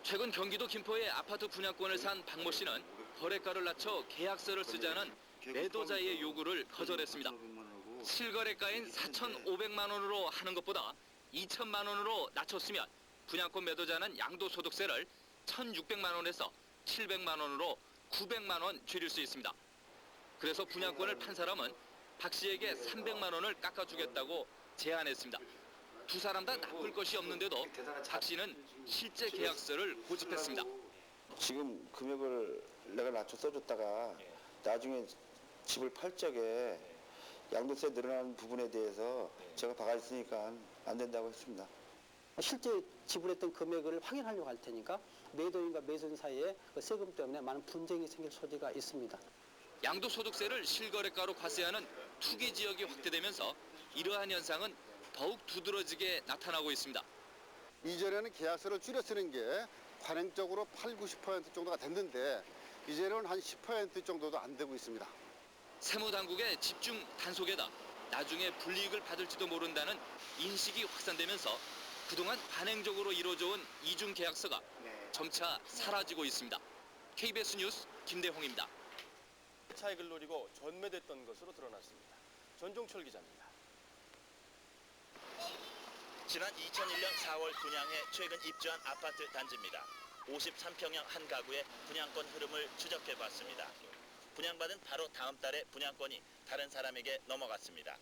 최근 경기도 김포의 아파트 분양권을 산 박모 씨는 거래가를 낮춰 계약서를 쓰자는 매도자의 요구를 거절했습니다. 실거래가인 4,500만 원으로 하는 것보다 2천만 원으로 낮췄으면 분양권 매도자는 양도소득세를 1,600만 원에서 700만 원으로 900만 원 줄일 수 있습니다. 그래서 분양권을 판 사람은 박 씨에게 300만 원을 깎아주겠다고 제안했습니다. 두 사람 다 나쁠 것이 없는데도 박 씨는 실제 계약서를 고집했습니다. 지금 금액을 내가 낮춰 써줬다가 나중에 집을 팔 적에 양도세 늘어나는 부분에 대해서 제가 바가지 쓰니까 안 된다고 했습니다. 실제 지불했던 금액을 확인하려고 할 테니까 매도인과 매수인 사이에 그 세금 때문에 많은 분쟁이 생길 소지가 있습니다. 양도소득세를 실거래가로 과세하는 투기 지역이 확대되면서 이러한 현상은 더욱 두드러지게 나타나고 있습니다. 이전에는 계약서를 줄여 쓰는 게 관행적으로 80~90% 정도가 됐는데 이제는 한 10% 정도도 안 되고 있습니다. 세무당국의 집중 단속에다 나중에 불이익을 받을지도 모른다는 인식이 확산되면서 그동안 관행적으로 이루어져온 이중 계약서가 점차 사라지고 있습니다. KBS 뉴스 김대홍입니다. 차익을 노리고 전매됐던 것으로 드러났습니다. 전종철 기자입니다. 지난 2001년 4월 분양해 최근 입주한 아파트 단지입니다. 53평형 한 가구의 분양권 흐름을 추적해봤습니다. 분양받은 바로 다음 달에 분양권이 다른 사람에게 넘어갔습니다.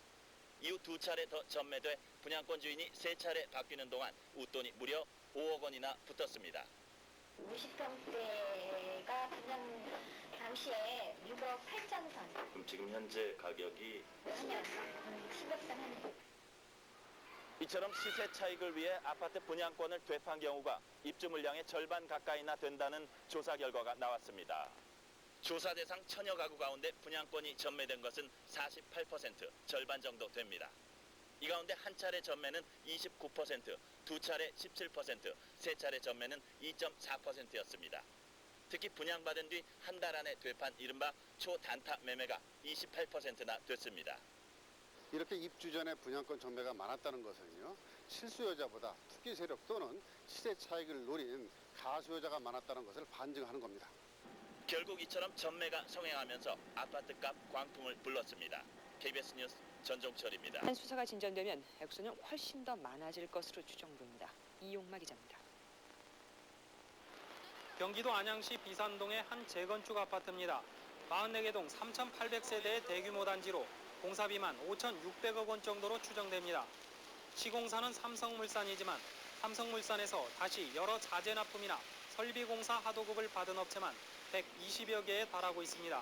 이후 2차례 더 전매돼 분양권 주인이 3차례 바뀌는 동안 웃돈이 무려 5억 원이나 붙었습니다. 50평대가 분양 당시에 6억 8천 선. 그럼 지금 현재 가격이 10억 선 하네. 이처럼 시세 차익을 위해 아파트 분양권을 되판 경우가 입주 물량의 절반 가까이나 된다는 조사 결과가 나왔습니다. 조사 대상 1000여 가구 가운데 분양권이 전매된 것은 48%, 절반 정도 됩니다. 이 가운데 한 차례 전매는 29%, 두 차례 17%, 세 차례 전매는 2.4%였습니다. 특히 분양받은 뒤 한 달 안에 되판 이른바 초단타 매매가 28%나 됐습니다. 이렇게 입주 전에 분양권 전매가 많았다는 것은요, 실수요자보다 투기 세력 또는 시세 차익을 노린 가수요자가 많았다는 것을 반증하는 겁니다. 결국 이처럼 전매가 성행하면서 아파트값 광풍을 불렀습니다. KBS 뉴스 전종철입니다. 수사가 진전되면 액수는 훨씬 더 많아질 것으로 추정됩니다. 이용마 기자입니다. 경기도 안양시 비산동의 한 재건축 아파트입니다. 44개 동 3,800세대의 대규모 단지로 공사비만 5,600억 원 정도로 추정됩니다. 시공사는 삼성물산이지만 삼성물산에서 다시 여러 자재 납품이나 설비공사 하도급을 받은 업체만 120여 개에 달하고 있습니다.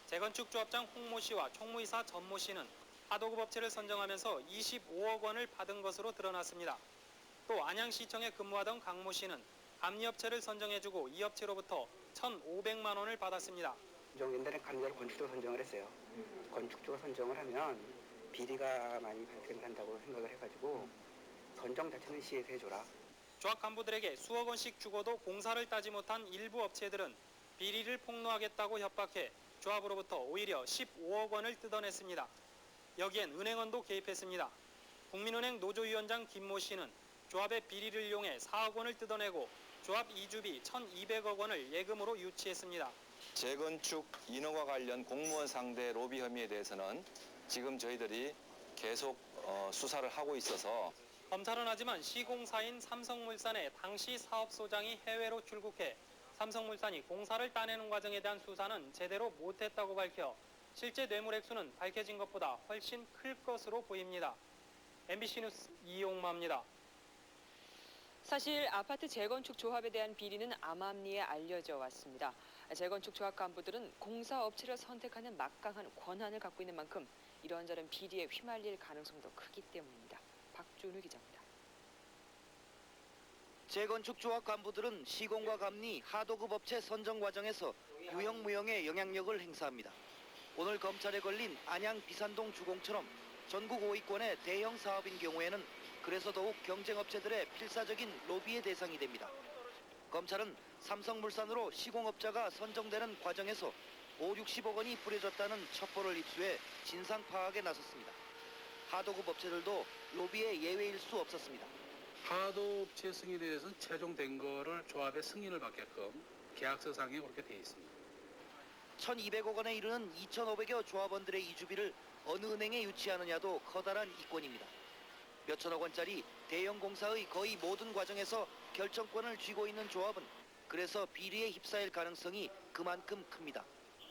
재건축 조합장 홍모 씨와 총무이사 전모 씨는 하도급 업체를 선정하면서 25억 원을 받은 것으로 드러났습니다. 또 안양시청에 근무하던 강모 씨는 감리업체를 선정해주고 이 업체로부터 1,500만 원을 받았습니다. 옛날에 감리자로 건축주가 선정을 했어요. 건축주가 선정을 하면 비리가 많이 발생한다고 생각을 해가지고 선정 자체는 시에서 해줘라. 조합 간부들에게 수억 원씩 주고도 공사를 따지 못한 일부 업체들은 비리를 폭로하겠다고 협박해 조합으로부터 오히려 15억 원을 뜯어냈습니다. 여기엔 은행원도 개입했습니다. 국민은행 노조위원장 김모 씨는 조합의 비리를 이용해 4억 원을 뜯어내고 조합 이주비 1,200억 원을 예금으로 유치했습니다. 재건축 인허가 관련 공무원 상대 로비 혐의에 대해서는 지금 저희들이 계속 수사를 하고 있어서 검찰은 하지만 시공사인 삼성물산의 당시 사업소장이 해외로 출국해 삼성물산이 공사를 따내는 과정에 대한 수사는 제대로 못했다고 밝혀 실제 뇌물 액수는 밝혀진 것보다 훨씬 클 것으로 보입니다. MBC 뉴스 이용마입니다. 사실 아파트 재건축 조합에 대한 비리는 암암리에 알려져 왔습니다. 재건축 조합 간부들은 공사업체를 선택하는 막강한 권한을 갖고 있는 만큼 이런저런 비리에 휘말릴 가능성도 크기 때문입니다. 박준우 기자입니다. 재건축 조합 간부들은 시공과 감리, 하도급 업체 선정 과정에서 유형 무형의 영향력을 행사합니다. 오늘 검찰에 걸린 안양 비산동 주공처럼 전국 5위권의 대형 사업인 경우에는 그래서 더욱 경쟁업체들의 필사적인 로비의 대상이 됩니다. 검찰은 삼성물산으로 시공업자가 선정되는 과정에서 60억 원이 뿌려졌다는 첩보를 입수해 진상 파악에 나섰습니다. 하도급 업체들도 로비의 예외일 수 없었습니다. 하도업체 승인에 대해서는 최종된 거를 조합의 승인을 받게끔 계약서상에 그렇게 되어 있습니다. 1,200억 원에 이르는 2,500여 조합원들의 이주비를 어느 은행에 유치하느냐도 커다란 이권입니다. 몇천억 원짜리 대형 공사의 거의 모든 과정에서 결정권을 쥐고 있는 조합은 그래서 비리에 휩싸일 가능성이 그만큼 큽니다.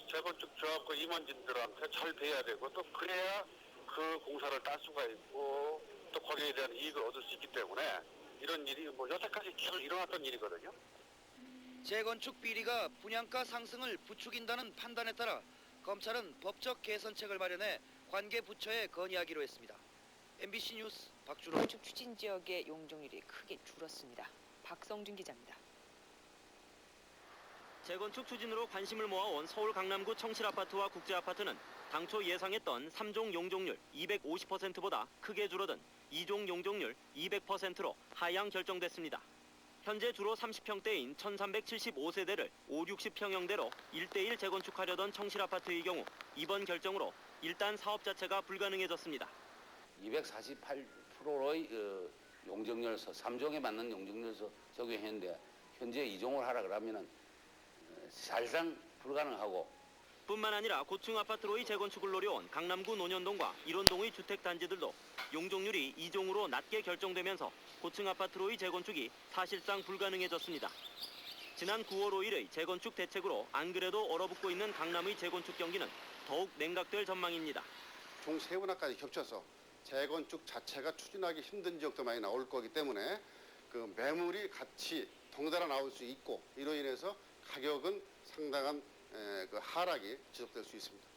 재건축 조합 그 임원진들한테 잘 배워야 되고 또 그래야 그 공사를 딸 수가 있고 또 거기에 대한 이익을 얻을 수 있기 때문에 이런 일이 여태까지 계속 일어났던 일이거든요. 재건축 비리가 분양가 상승을 부추긴다는 판단에 따라 검찰은 법적 개선책을 마련해 관계 부처에 건의하기로 했습니다. MBC 뉴스 박준호. 재건축 추진 지역의 용적률이 크게 줄었습니다. 박성준 기자입니다. 재건축 추진으로 관심을 모아온 서울 강남구 청실아파트와 국제아파트는 당초 예상했던 3종 용적률 250%보다 크게 줄어든 2종 용적률 200%로 하향 결정됐습니다. 현재 주로 30평대인 1375세대를 560평형대로 1:1 재건축하려던 청실아파트의 경우 이번 결정으로 일단 사업 자체가 불가능해졌습니다. 248%의 용적률에서 3종에 맞는 용적률에서 적용했는데 현재 2종을 하라 그러면은 사실상 불가능하고 뿐만 아니라 고층 아파트로의 재건축을 노려온 강남구 논현동과 일원동의 주택단지들도 용적률이 2종으로 낮게 결정되면서 고층 아파트로의 재건축이 사실상 불가능해졌습니다. 지난 9월 5일의 재건축 대책으로 안 그래도 얼어붙고 있는 강남의 재건축 경기는 더욱 냉각될 전망입니다. 총 3분화까지 겹쳐서 재건축 자체가 추진하기 힘든 지역도 많이 나올 거기 때문에 그 매물이 같이 덩달아 나올 수 있고 이로 인해서 가격은 상당한 그 하락이 지속될 수 있습니다.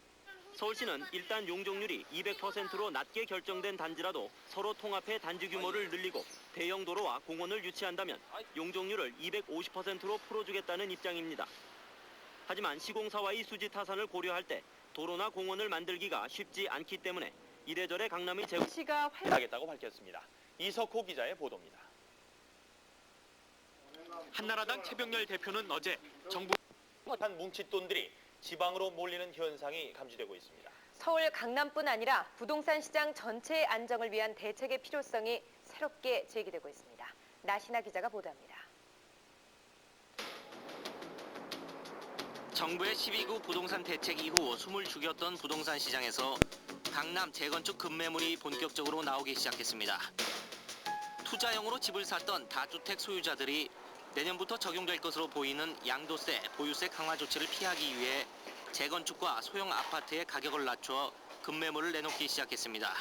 서울시는 일단 용적률이 200%로 낮게 결정된 단지라도 서로 통합해 단지 규모를 늘리고 대형 도로와 공원을 유치한다면 용적률을 250%로 풀어주겠다는 입장입니다. 하지만 시공사와의 수지 타산을 고려할 때 도로나 공원을 만들기가 쉽지 않기 때문에 이래저래 강남의 재건축을 하겠다고 밝혔습니다. 이석호 기자의 보도입니다. 한나라당 최병렬 대표는 어제 정부 한 뭉칫돈들이 지방으로 몰리는 현상이 감지되고 있습니다. 서울 강남뿐 아니라 부동산 시장 전체의 안정을 위한 대책의 필요성이 새롭게 제기되고 있습니다. 나시나 기자가 보도합니다. 정부의 12구 부동산 대책 이후 숨을 죽였던 부동산 시장에서 강남 재건축 급매물이 본격적으로 나오기 시작했습니다. 투자용으로 집을 샀던 다주택 소유자들이 내년부터 적용될 것으로 보이는 양도세, 보유세 강화 조치를 피하기 위해 재건축과 소형 아파트의 가격을 낮춰 급매물을 내놓기 시작했습니다.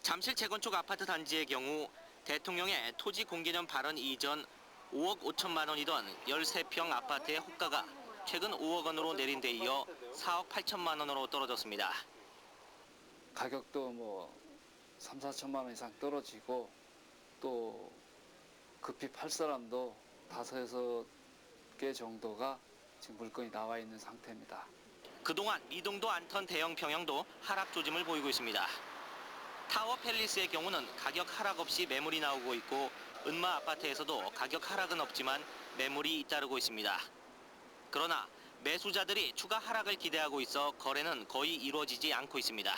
잠실 재건축 아파트 단지의 경우 대통령의 토지 공개념 발언 이전 5억 5천만 원이던 13평 아파트의 호가가 최근 5억 원으로 내린 데 이어 4억 8천만 원으로 떨어졌습니다. 가격도 3, 4천만 원 이상 떨어지고 또 급히 팔 사람도 5, 6개 정도가 지금 물건이 나와 있는 상태입니다. 그동안 미동도 않던 대형 평형도 하락 조짐을 보이고 있습니다. 타워 팰리스의 경우는 가격 하락 없이 매물이 나오고 있고 은마 아파트에서도 가격 하락은 없지만 매물이 잇따르고 있습니다. 그러나 매수자들이 추가 하락을 기대하고 있어 거래는 거의 이루어지지 않고 있습니다.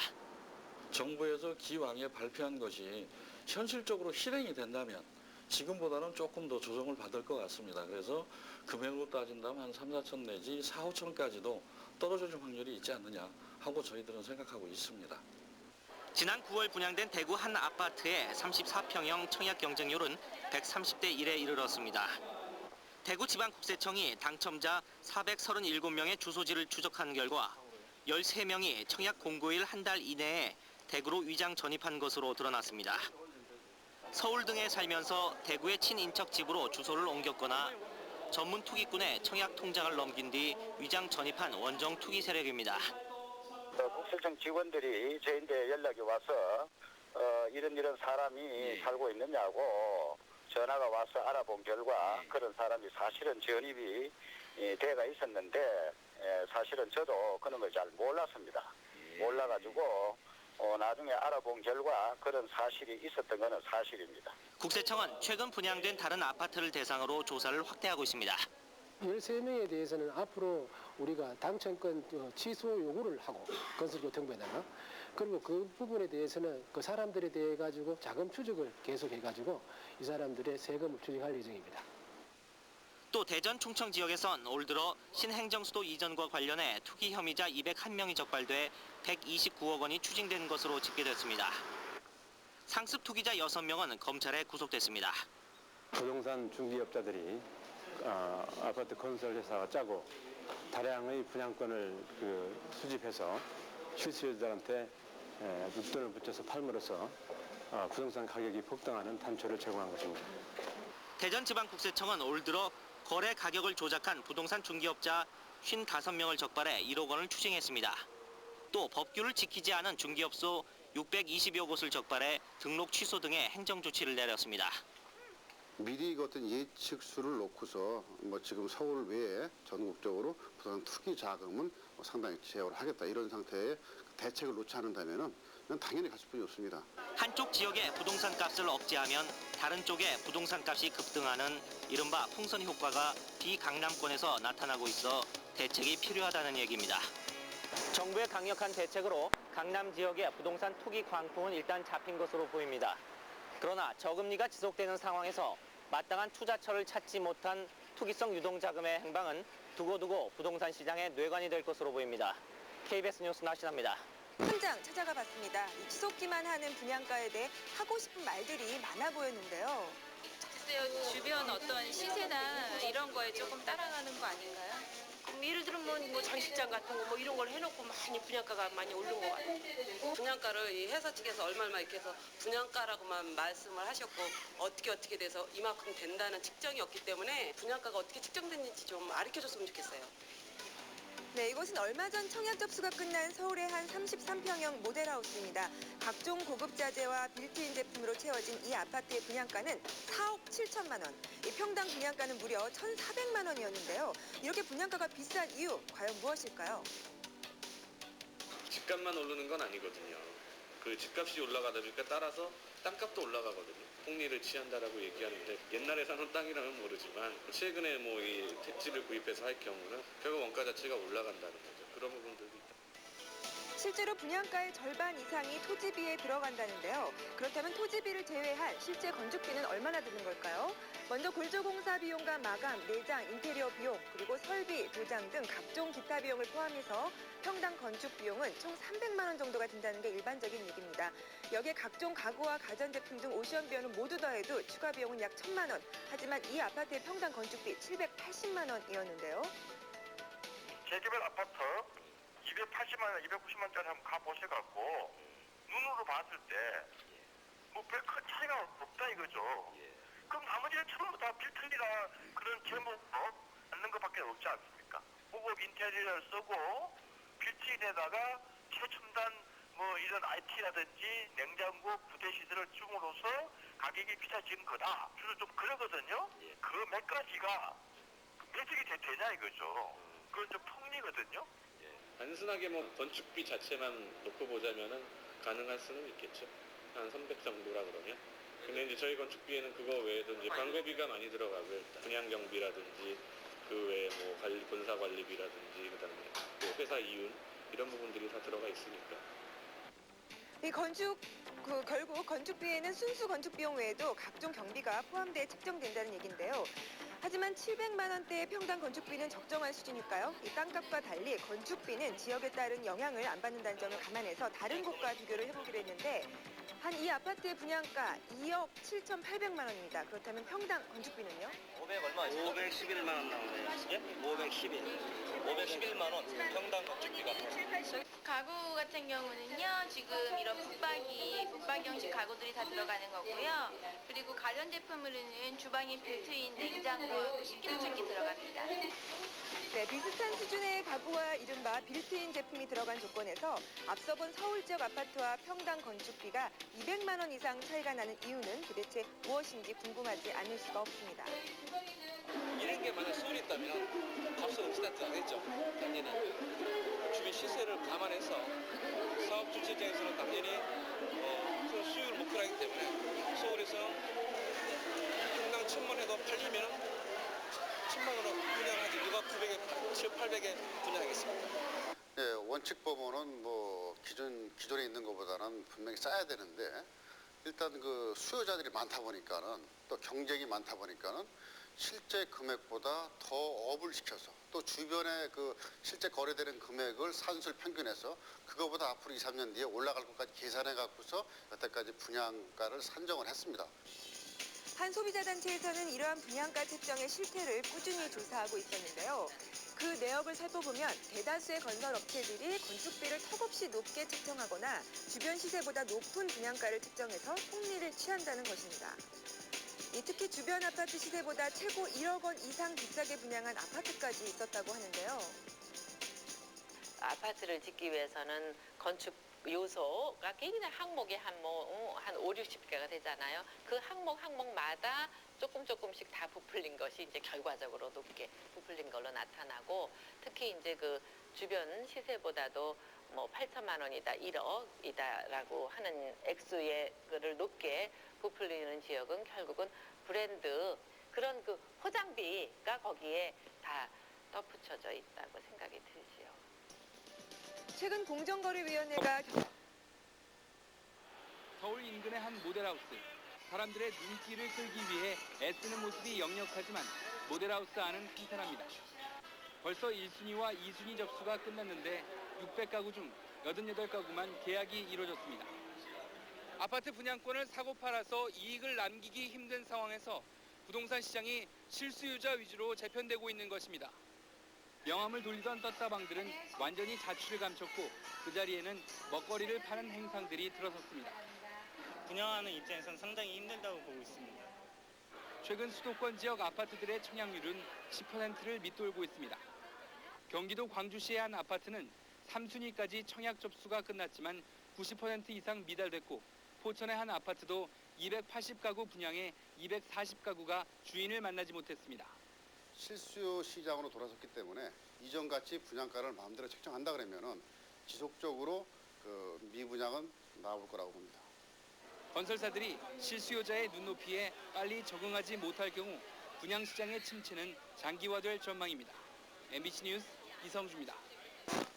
정부에서 기왕에 발표한 것이 현실적으로 실행이 된다면 지금보다는 조금 더 조정을 받을 것 같습니다. 그래서 금액으로 따진다면 한 3, 4천 내지 4, 5천까지도 떨어질 확률이 있지 않느냐 하고 저희들은 생각하고 있습니다. 지난 9월 분양된 대구 한 아파트의 34평형 청약 경쟁률은 130대 1에 이르렀습니다. 대구지방국세청이 당첨자 437명의 주소지를 추적한 결과 13명이 청약 공고일 한 달 이내에 대구로 위장 전입한 것으로 드러났습니다. 서울 등에 살면서 대구의 친인척 집으로 주소를 옮겼거나 전문 투기꾼의 청약 통장을 넘긴 뒤 위장 전입한 원정 투기 세력입니다. 국세청 직원들이 저희한테 연락이 와서 이런 사람이 살고 있느냐고 전화가 와서 알아본 결과 그런 사람이 사실은 전입이 돼가 있었는데 사실은 저도 그런 걸 잘 몰랐습니다. 몰라가지고 나중에 알아본 결과 그런 사실이 있었던 것은 사실입니다. 국세청은 최근 분양된 다른 아파트를 대상으로 조사를 확대하고 있습니다. 13명에 대해서는 앞으로 우리가 당첨권 취소 요구를 하고 건설교통부에다가 그리고 그 부분에 대해서는 그 사람들에 대해 가지고 자금 추적을 계속해 가지고 이 사람들의 세금을 추징할 예정입니다. 또 대전 충청 지역에선 올 들어 신행정수도 이전과 관련해 투기 혐의자 201명이 적발돼 129억 원이 추징된 것으로 집계됐습니다. 상습 투기자 6명은 검찰에 구속됐습니다. 부동산 중개업자들이 아파트 건설 회사가 짜고 다량의 분양권을 수집해서 실수요자들한테 웃돈을 붙여서 팔므로써 부동산 가격이 폭등하는 단초를 제공한 것입니다. 대전지방국세청은 올 들어 거래 가격을 조작한 부동산 중개업자 55명을 적발해 1억 원을 추징했습니다. 또 법규를 지키지 않은 중개업소 620여 곳을 적발해 등록 취소 등의 행정조치를 내렸습니다. 미리 어떤 예측수를 놓고서 지금 서울 외에 전국적으로 부동산 투기 자금은 상당히 제어를 하겠다 이런 상태의 대책을 놓지 않는다면은 당연히 갈 수뿐이 없습니다. 한쪽 지역의 부동산 값을 억제하면 다른 쪽의 부동산 값이 급등하는 이른바 풍선 효과가 비강남권에서 나타나고 있어 대책이 필요하다는 얘기입니다. 정부의 강력한 대책으로 강남 지역의 부동산 투기 광풍은 일단 잡힌 것으로 보입니다. 그러나 저금리가 지속되는 상황에서 마땅한 투자처를 찾지 못한 투기성 유동자금의 행방은 두고두고 부동산 시장의 뇌관이 될 것으로 보입니다. KBS 뉴스 나신합니다. 현장 찾아가 봤습니다. 치솟기만 하는 분양가에 대해 하고 싶은 말들이 많아 보였는데요. 글쎄요, 주변 어떤 시세나 이런 거에 조금 따라가는 거 아닌가요? 예를 들면 뭐 장식장 같은 거 뭐 이런 걸 해놓고 많이 분양가가 많이 오른 것 같아요. 분양가를 이 회사 측에서 얼마 이렇게 해서 분양가라고만 말씀을 하셨고 어떻게 돼서 이만큼 된다는 측정이 없기 때문에 분양가가 어떻게 측정됐는지 좀 알려줬으면 좋겠어요. 네, 이곳은 얼마 전 청약 접수가 끝난 서울의 한 33평형 모델하우스입니다. 각종 고급 자재와 빌트인 제품으로 채워진 이 아파트의 분양가는 4억 7천만 원. 이 평당 분양가는 무려 1,400만 원이었는데요. 이렇게 분양가가 비싼 이유, 과연 무엇일까요? 집값만 오르는 건 아니거든요. 그 집값이 올라가다 보니까 따라서 땅값도 올라가거든요. 폭리를 취한다라고 얘기하는데 옛날에 사는 땅이라면 모르지만 최근에 뭐 이 택지를 구입해서 할 경우는 결국 원가 자체가 올라간다는 거죠. 그런 부분들도 있다. 실제로 분양가의 절반 이상이 토지비에 들어간다는데요. 그렇다면 토지비를 제외한 실제 건축비는 얼마나 드는 걸까요? 먼저 골조공사 비용과 마감, 내장, 인테리어 비용, 그리고 설비, 도장 등 각종 기타 비용을 포함해서 평당 건축 비용은 총 300만 원 정도가 든다는 게 일반적인 얘기입니다. 여기에 각종 가구와 가전제품 등 오션 비용은 모두 더해도 추가 비용은 약 1,000만 원. 하지만 이 아파트의 평당 건축비 780만 원이었는데요. 재개발 아파트 280만 원, 290만짜리 한번 가보셔갖고 눈으로 봤을 때 뭐 별 큰 차이가 없다 이거죠. 그럼 나머지는 전부 다 빌트인이나 그런 제목으로 받는 것밖에 없지 않습니까? 고급 인테리어를 쓰고 빌트인에다가 최첨단 뭐 이런 IT라든지 냉장고, 부대 시설을 줌으로써 가격이 비싸지는 거다. 주로 좀 그러거든요. 그 몇 가지가 매직이 되냐 이거죠. 그건 좀 폭리거든요. 단순하게 뭐 건축비 자체만 놓고 보자면은 가능할 수는 있겠죠. 한 300 정도라 그러면. 근데 이제 저희 건축비에는 그거 외에도 이제 광고비가 많이 들어가고요. 분양 경비라든지 그 외에 뭐 본사 관리비라든지 그다음에 또 회사 이윤 이런 부분들이 다 들어가 있으니까. 이 결국 건축비에는 순수 건축 비용 외에도 각종 경비가 포함돼 책정된다는 얘긴데요. 하지만 700만 원대의 평당 건축비는 적정한 수준일까요? 이 땅값과 달리 건축비는 지역에 따른 영향을 안 받는다는 점을 감안해서 다른 곳과 비교를 해보기로 했는데 한 이 아파트의 분양가 2억 7,800만 원입니다. 그렇다면 평당 건축비는요? 500 얼마? 511만 원 나오네요. 예? 511만 원 평당 건축비가. 가구 같은 경우는요, 지금 이런 붙박이 형식 가구들이 다 들어가는 거고요. 그리고 관련 제품으로는 주방에 빌트인 냉장고하고 식기세척기 들어갑니다. 네, 비슷한 수준의 가구와 이른바 빌트인 제품이 들어간 조건에서 앞서 본 서울 지역 아파트와 평당 건축비가 200만 원 이상 차이가 나는 이유는 도대체 무엇인지 궁금하지 않을 수가 없습니다. 이런 게 만약 서울에 있다면 값은 없었다지 않겠죠. 당연히 주변 시세를 감안해서 사업 주체 입장에서는 당연히 그 수익을 목표로 하기 때문에 서울에서 평당 1,000만 해도 팔리면 1,000만 원으로 분양하지 누가 900에 7, 800에 분양하겠습니까? 예, 원칙법원은 뭐 기존에 있는 것보다는 분명히 싸야 되는데 일단 그 수요자들이 많다 보니까는 또 경쟁이 많다 보니까는 실제 금액보다 더 업을 시켜서 또 주변에 그 실제 거래되는 금액을 산술 평균해서 그거보다 앞으로 2, 3년 뒤에 올라갈 것까지 계산해 갖고서 여태까지 분양가를 산정을 했습니다. 한 소비자단체에서는 이러한 분양가 책정의 실태를 꾸준히 조사하고 있었는데요. 그 내역을 살펴보면 대다수의 건설업체들이 건축비를 턱없이 높게 책정하거나 주변 시세보다 높은 분양가를 책정해서 폭리를 취한다는 것입니다. 특히 주변 아파트 시세보다 최고 1억 원 이상 비싸게 분양한 아파트까지 있었다고 하는데요. 아파트를 짓기 위해서는 건축 요소가 굉장히 항목이 한 5, 60개가 되잖아요. 그 항목마다 조금씩 다 부풀린 것이 이제 결과적으로 높게 부풀린 걸로 나타나고, 특히 이제 그 주변 시세보다도 뭐 8천만 원이다, 1억이다라고 하는 액수의 그를 높게 부풀리는 지역은 결국은 브랜드 그런 그 포장비가 거기에 다 덧붙여져 있다고 생각이 들지요. 최근 공정거래위원회가 서울 인근의 한 모델하우스. 사람들의 눈길을 끌기 위해 애쓰는 모습이 역력하지만 모델하우스 안은 한탄합니다. 벌써 1순위와 2순위 접수가 끝났는데 600가구 중 88가구만 계약이 이루어졌습니다. 아파트 분양권을 사고 팔아서 이익을 남기기 힘든 상황에서 부동산 시장이 실수요자 위주로 재편되고 있는 것입니다. 명함을 돌리던 떴다방들은 완전히 자취를 감췄고 그 자리에는 먹거리를 파는 행상들이 들어섰습니다. 분양하는 입장에서는 상당히 힘들다고 보고 있습니다. 최근 수도권 지역 아파트들의 청약률은 10%를 밑돌고 있습니다. 경기도 광주시의 한 아파트는 3순위까지 청약 접수가 끝났지만 90% 이상 미달됐고, 포천의 한 아파트도 280가구 분양에 240가구가 주인을 만나지 못했습니다. 실수요 시장으로 돌아섰기 때문에 이전같이 분양가를 마음대로 책정한다 그러면은 지속적으로 그 미분양은 나올 거라고 봅니다. 건설사들이 실수요자의 눈높이에 빨리 적응하지 못할 경우 분양시장의 침체는 장기화될 전망입니다. MBC 뉴스 이성주입니다.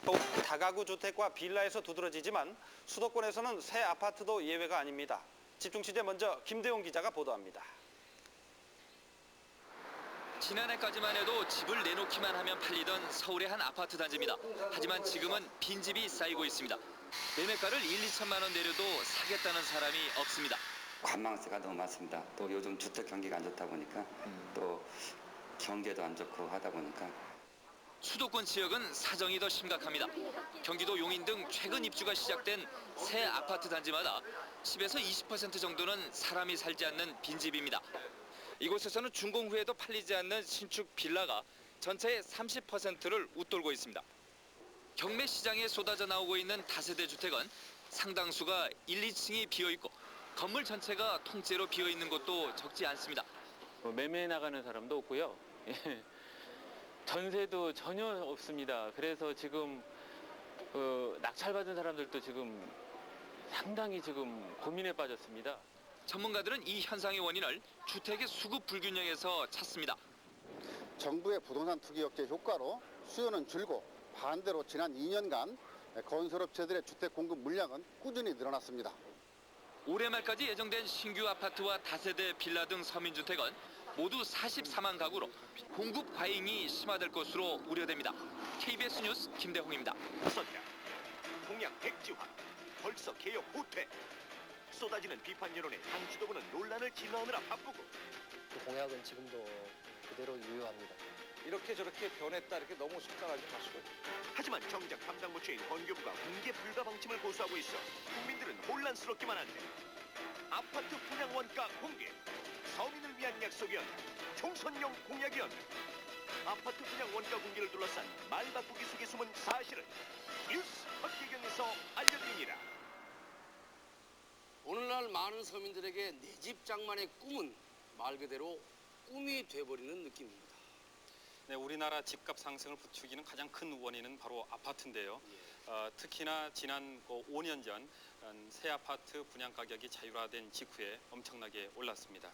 또 다가구 주택과 빌라에서 두드러지지만 수도권에서는 새 아파트도 예외가 아닙니다. 집중 취재 먼저 김대용 기자가 보도합니다. 지난해까지만 해도 집을 내놓기만 하면 팔리던 서울의 한 아파트 단지입니다. 하지만 지금은 빈집이 쌓이고 있습니다. 매매가를 1, 2천만 원 내려도 사겠다는 사람이 없습니다. 관망세가 너무 많습니다. 또 요즘 주택 경기가 안 좋다 보니까 또 경계도 안 좋고 하다 보니까 수도권 지역은 사정이 더 심각합니다. 경기도 용인 등 최근 입주가 시작된 새 아파트 단지마다 10에서 20% 정도는 사람이 살지 않는 빈집입니다. 이곳에서는 준공 후에도 팔리지 않는 신축 빌라가 전체의 30%를 웃돌고 있습니다. 경매 시장에 쏟아져 나오고 있는 다세대 주택은 상당수가 1, 2층이 비어있고 건물 전체가 통째로 비어있는 곳도 적지 않습니다. 매매 나가는 사람도 없고요. 전세도 전혀 없습니다. 그래서 지금 낙찰받은 사람들도 지금 상당히 지금 고민에 빠졌습니다. 전문가들은 이 현상의 원인을 주택의 수급 불균형에서 찾습니다. 정부의 부동산 투기 억제 효과로 수요는 줄고 반대로 지난 2년간 건설업체들의 주택 공급 물량은 꾸준히 늘어났습니다. 올해 말까지 예정된 신규 아파트와 다세대 빌라 등 서민주택은 모두 44만 가구로 공급 과잉이 심화될 것으로 우려됩니다. KBS 뉴스 김대홍입니다. 선장, 동양 백지화, 벌써 개혁 후퇴. 쏟아지는 비판 여론에 당 지도부는 논란을 진화하느라 바쁘고. 그 공약은 지금도 그대로 유효합니다. 이렇게 저렇게 변했다 이렇게 너무 속상하지 마시고. 하지만 정작 담당 부처인 건교부가 공개 불가 방침을 고수하고 있어 국민들은 혼란스럽기만 한데 아파트 분양 원가 공개, 서민을 위한 약속이었나, 총선용 공약이었나. 아파트 분양 원가 공개를 둘러싼 말바꾸기 속에 숨은 사실을 뉴스 박혜경에서 알려드립니다. 오늘날 많은 서민들에게 내 집 장만의 꿈은 말 그대로 꿈이 돼버리는 느낌입니다. 네, 우리나라 집값 상승을 부추기는 가장 큰 원인은 바로 아파트인데요. 특히나 지난 5년 전 새 아파트 분양 가격이 자율화된 직후에 엄청나게 올랐습니다.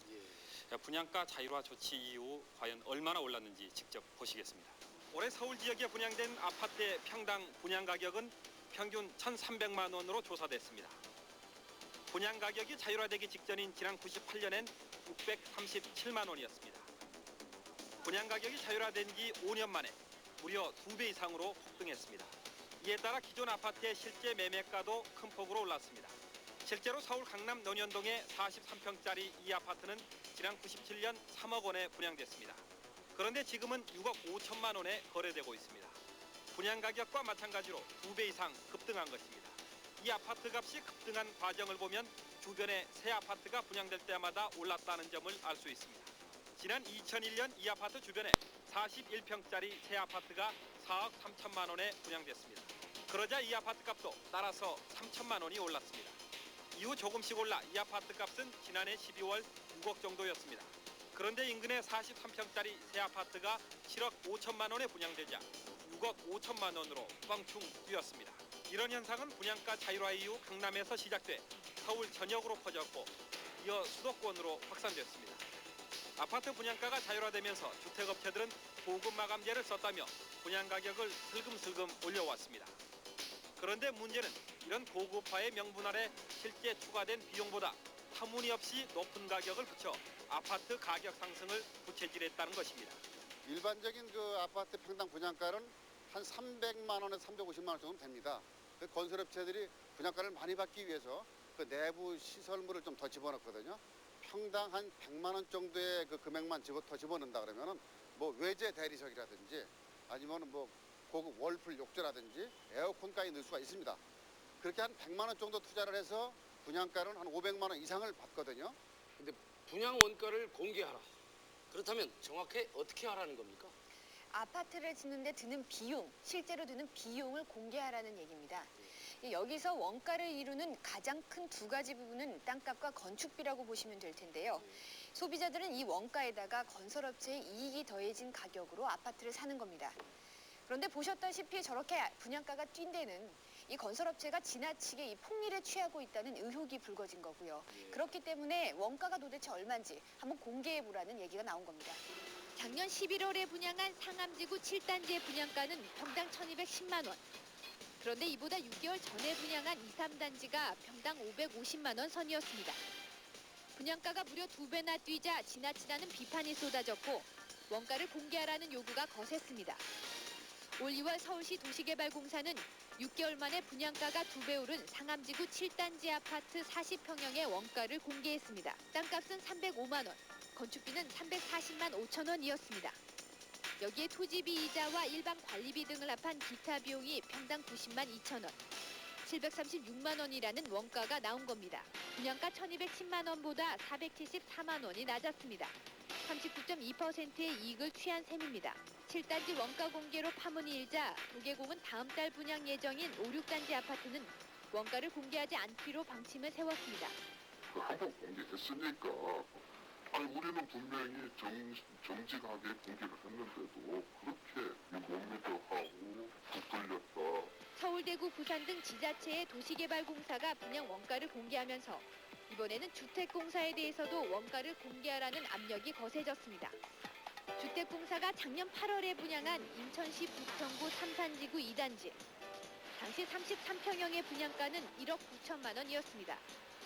분양가 자율화 조치 이후 과연 얼마나 올랐는지 직접 보시겠습니다. 올해 서울 지역에 분양된 아파트의 평당 분양 가격은 평균 1,300만 원으로 조사됐습니다. 분양 가격이 자율화되기 직전인 지난 98년엔 637만 원이었습니다. 분양 가격이 자율화된 지 5년 만에 무려 2배 이상으로 폭등했습니다. 이에 따라 기존 아파트의 실제 매매가도 큰 폭으로 올랐습니다. 실제로 서울 강남 논현동의 43평짜리 이 아파트는 지난 97년 3억 원에 분양됐습니다. 그런데 지금은 6억 5천만 원에 거래되고 있습니다. 분양 가격과 마찬가지로 2배 이상 급등한 것입니다. 이 아파트 값이 급등한 과정을 보면 주변에 새 아파트가 분양될 때마다 올랐다는 점을 알 수 있습니다. 지난 2001년 이 아파트 주변에 41평짜리 새 아파트가 4억 3천만 원에 분양됐습니다. 그러자 이 아파트 값도 따라서 3천만 원이 올랐습니다. 이후 조금씩 올라 이 아파트 값은 지난해 12월 6억 정도였습니다. 그런데 인근의 43평짜리 새 아파트가 7억 5천만 원에 분양되자 6억 5천만 원으로 뻥충 뛰었습니다. 이런 현상은 분양가 자율화 이후 강남에서 시작돼 서울 전역으로 퍼졌고 이어 수도권으로 확산됐습니다. 아파트 분양가가 자율화되면서 주택업체들은 보급 마감재를 썼다며 분양 가격을 슬금슬금 올려왔습니다. 그런데 문제는 이런 고급화의 명분 아래 실제 추가된 비용보다 터무니없이 높은 가격을 붙여 아파트 가격 상승을 부채질했다는 것입니다. 일반적인 그 아파트 평당 분양가는 한 300만 원에서 350만 원 정도 됩니다. 그 건설업체들이 분양가를 많이 받기 위해서 그 내부 시설물을 좀 더 집어넣거든요. 평당 한 100만 원 정도의 그 금액만 더 집어넣는다 그러면은 뭐 외제 대리석이라든지 아니면 뭐 고급 월풀 욕조라든지 에어컨까지 넣을 수가 있습니다. 그렇게 한 100만 원 정도 투자를 해서 분양가는 한 500만 원 이상을 받거든요. 근데 분양 원가를 공개하라. 그렇다면 정확히 어떻게 하라는 겁니까? 아파트를 짓는데 드는 비용, 실제로 드는 비용을 공개하라는 얘기입니다. 여기서 원가를 이루는 가장 큰 두 가지 부분은 땅값과 건축비라고 보시면 될 텐데요. 소비자들은 이 원가에다가 건설업체의 이익이 더해진 가격으로 아파트를 사는 겁니다. 그런데 보셨다시피 저렇게 분양가가 뛴 데는 이 건설업체가 지나치게 이 폭리를 취하고 있다는 의혹이 불거진 거고요. 그렇기 때문에 원가가 도대체 얼마인지 한번 공개해보라는 얘기가 나온 겁니다. 작년 11월에 분양한 상암지구 7단지의 분양가는 평당 1,210만 원. 그런데 이보다 6개월 전에 분양한 2, 3단지가 평당 550만 원 선이었습니다. 분양가가 무려 2배나 뛰자 지나치다는 비판이 쏟아졌고 원가를 공개하라는 요구가 거셌습니다. 올 2월 서울시 도시개발공사는 6개월 만에 분양가가 2배 오른 상암지구 7단지 아파트 40평형의 원가를 공개했습니다. 땅값은 305만 원, 건축비는 340만 5천 원이었습니다. 여기에 토지비 이자와 일반 관리비 등을 합한 기타 비용이 평당 90만 2천 원, 736만 원이라는 원가가 나온 겁니다. 분양가 1,210만 원보다 474만 원이 낮았습니다. 39.2%의 이익을 취한 셈입니다. 7단지 원가 공개로 파문이 일자 도계공은 다음 달 분양 예정인 5, 6단지 아파트는 원가를 공개하지 않기로 방침을 세웠습니다. 한번 공개했으니까 아니 우리는 분명히 정직하게 공개를 했는데도 그렇게 못 믿어하고 부풀렸다. 서울대구 부산 등 지자체의 도시개발공사가 분양 원가를 공개하면서 이번에는 주택공사에 대해서도 원가를 공개하라는 압력이 거세졌습니다. 주택공사가 작년 8월에 분양한 인천시 부평구 삼산지구 2단지. 당시 33평형의 분양가는 1억 9천만 원이었습니다.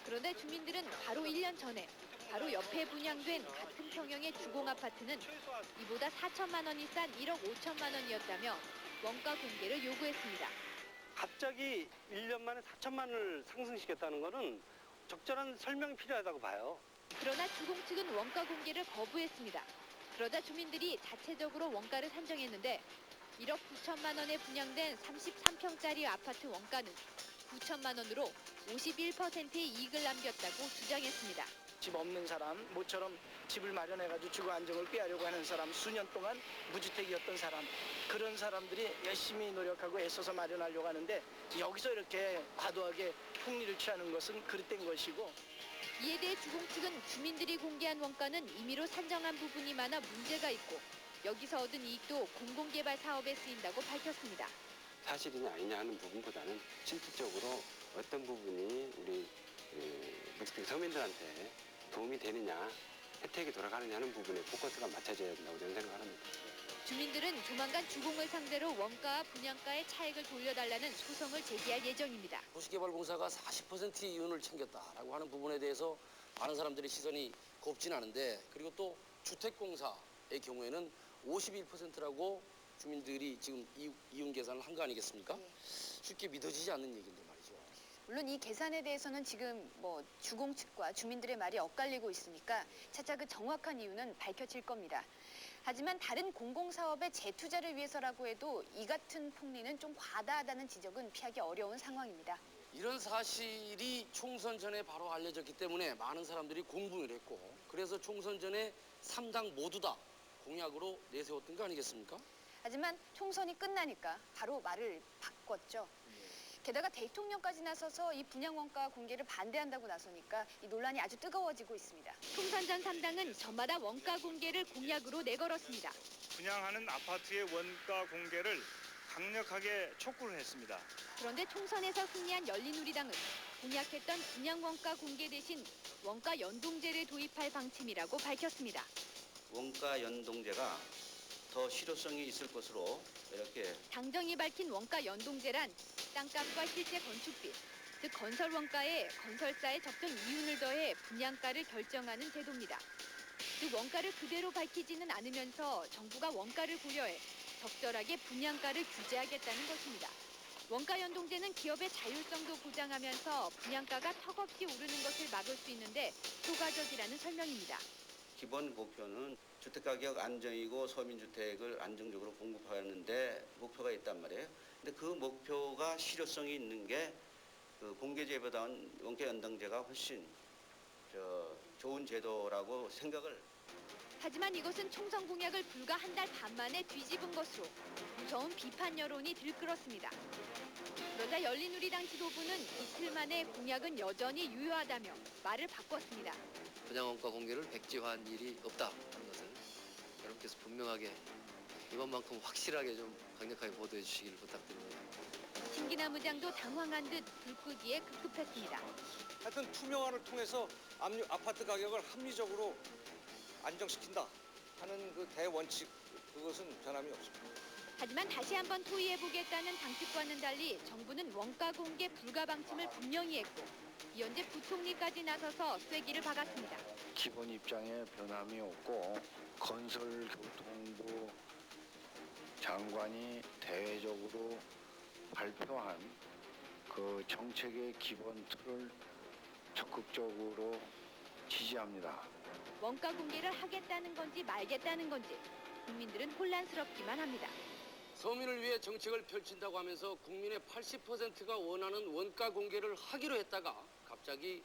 그런데 주민들은 바로 1년 전에 바로 옆에 분양된 같은 평형의 주공 아파트는 이보다 4천만 원이 싼 1억 5천만 원이었다며 원가 공개를 요구했습니다. 갑자기 1년 만에 4천만 원을 상승시켰다는 거는 적절한 설명이 필요하다고 봐요. 그러나 주공 측은 원가 공개를 거부했습니다. 그러자 주민들이 자체적으로 원가를 산정했는데 1억 9천만 원에 분양된 33평짜리 아파트 원가는 9천만 원으로 51%의 이익을 남겼다고 주장했습니다. 집 없는 사람, 모처럼 집을 마련해가지고 주거 안정을 꾀하려고 하는 사람, 수년 동안 무주택이었던 사람, 그런 사람들이 열심히 노력하고 애써서 마련하려고 하는데 여기서 이렇게 과도하게 폭리를 취하는 것은 그릇된 것이고, 이에 대해 주공 측은 주민들이 공개한 원가는 임의로 산정한 부분이 많아 문제가 있고 여기서 얻은 이익도 공공개발 사업에 쓰인다고 밝혔습니다. 사실이냐 아니냐 하는 부분보다는 실질적으로 어떤 부분이 우리 묵주택 서민들한테 도움이 되느냐, 혜택이 돌아가느냐 하는 부분에 포커스가 맞춰져야 된다고 저는 생각합니다. 주민들은 조만간 주공을 상대로 원가와 분양가의 차익을 돌려달라는 소송을 제기할 예정입니다. 도시개발공사가 40% 이윤을 챙겼다라고 하는 부분에 대해서 많은 사람들의 시선이 곱진 않은데, 그리고 또 주택공사의 경우에는 51%라고 주민들이 지금 이윤 계산을 한 거 아니겠습니까? 쉽게 믿어지지 않는 얘기인데 말이죠. 물론 이 계산에 대해서는 지금 주공 측과 주민들의 말이 엇갈리고 있으니까 차차 그 정확한 이유는 밝혀질 겁니다. 하지만 다른 공공사업의 재투자를 위해서라고 해도 이 같은 폭리는 좀 과다하다는 지적은 피하기 어려운 상황입니다. 이런 사실이 총선 전에 바로 알려졌기 때문에 많은 사람들이 공분을 했고, 그래서 총선 전에 3당 모두 다 공약으로 내세웠던 거 아니겠습니까? 하지만 총선이 끝나니까 바로 말을 바꿨죠. 게다가 대통령까지 나서서 이 분양원가 공개를 반대한다고 나서니까 이 논란이 아주 뜨거워지고 있습니다. 총선 전 3당은 저마다 원가 공개를 공약으로 내걸었습니다. 분양하는 아파트의 원가 공개를 강력하게 촉구를 했습니다. 그런데 총선에서 승리한 열린우리당은 공약했던 분양원가 공개 대신 원가 연동제를 도입할 방침이라고 밝혔습니다. 원가 연동제가 더 실효성이 있을 것으로 이렇게 당정이 밝힌 원가 연동제란 땅값과 실제 건축비, 즉 건설 원가에 건설사의 적정 이윤을 더해 분양가를 결정하는 제도입니다. 즉 원가를 그대로 밝히지는 않으면서 정부가 원가를 고려해 적절하게 분양가를 규제하겠다는 것입니다. 원가 연동제는 기업의 자율성도 보장하면서 분양가가 턱없이 오르는 것을 막을 수 있는데 효과적이라는 설명입니다. 기본 목표는 주택가격 안정이고 서민주택을 안정적으로 공급하는 데 목표가 있단 말이에요. 근데 그 목표가 실효성이 있는 게 그 공개제보다는 원가 연동제가 훨씬 좋은 제도라고 생각을. 하지만 이것은 총선 공약을 불과 한 달 반 만에 뒤집은 것으로 무서운 비판 여론이 들끓었습니다. 그러자 열린우리당 지도부는 이틀 만에 공약은 여전히 유효하다며 말을 바꿨습니다. 분양원가 공개를 백지화한 일이 없다는 것을 여러분께서 분명하게 이번만큼 확실하게 좀 강력하게 보도해 주시기를 부탁드립니다. 진기나무장도 당황한 듯 불끄기에 급급했습니다. 하여튼 투명화를 통해서 아파트 가격을 합리적으로 안정시킨다 하는 그 대원칙, 그것은 변함이 없습니다. 하지만 다시 한번 토의해보겠다는 당측과는 달리 정부는 원가 공개 불가 방침을 분명히 했고 이현재 부총리까지 나서서 쐐기를 박았습니다. 기본 입장에 변함이 없고 건설교통부 장관이 대외적으로 발표한 그 정책의 기본 틀을 적극적으로 지지합니다. 원가 공개를 하겠다는 건지 말겠다는 건지 국민들은 혼란스럽기만 합니다. 서민을 위해 정책을 펼친다고 하면서 국민의 80%가 원하는 원가 공개를 하기로 했다가 갑자기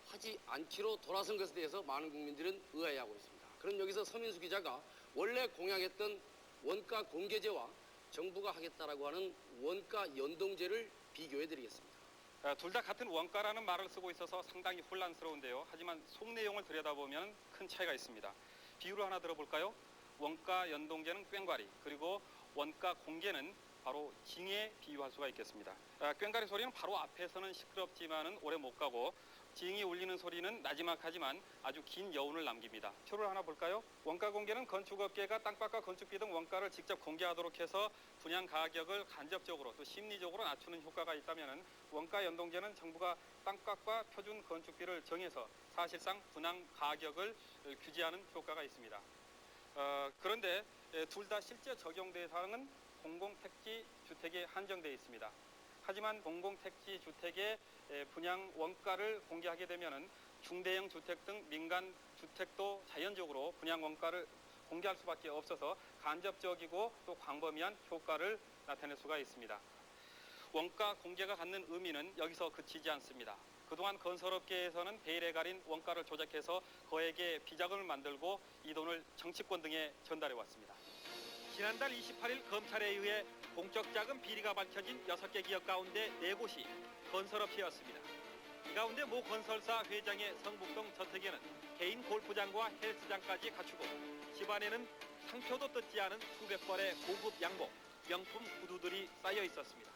하지 않기로 돌아선 것에 대해서 많은 국민들은 의아해하고 있습니다. 그럼 여기서 서민수 기자가 원래 공약했던 원가 공개제와 정부가 하겠다라고 하는 원가 연동제를 비교해드리겠습니다. 둘 다 같은 원가라는 말을 쓰고 있어서 상당히 혼란스러운데요. 하지만 속 내용을 들여다보면 큰 차이가 있습니다. 비유를 하나 들어볼까요? 원가 연동제는 꽹과리, 그리고 원가 공개는 바로 징에 비유할 수가 있겠습니다. 꽹과리 소리는 바로 앞에서는 시끄럽지만은 오래 못 가고 지응이 울리는 소리는 나지막하지만 아주 긴 여운을 남깁니다. 표를 하나 볼까요? 원가 공개는 건축업계가 땅값과 건축비 등 원가를 직접 공개하도록 해서 분양 가격을 간접적으로 또 심리적으로 낮추는 효과가 있다면 원가 연동제는 정부가 땅값과 표준 건축비를 정해서 사실상 분양 가격을 규제하는 효과가 있습니다. 그런데 둘 다 실제 적용 대상은 공공택지 주택에 한정되어 있습니다. 하지만 공공택지 주택의 분양 원가를 공개하게 되면 중대형 주택 등 민간 주택도 자연적으로 분양 원가를 공개할 수밖에 없어서 간접적이고 또 광범위한 효과를 나타낼 수가 있습니다. 원가 공개가 갖는 의미는 여기서 그치지 않습니다. 그동안 건설업계에서는 베일에 가린 원가를 조작해서 거액의 비자금을 만들고 이 돈을 정치권 등에 전달해 왔습니다. 지난달 28일 검찰에 의해 공적 자금 비리가 밝혀진 6개 기업 가운데 4곳이 건설업체였습니다. 이 가운데 모 건설사 회장의 성북동 저택에는 개인 골프장과 헬스장까지 갖추고 집안에는 상표도 뜯지 않은 수백 벌의 고급 양복, 명품 구두들이 쌓여 있었습니다.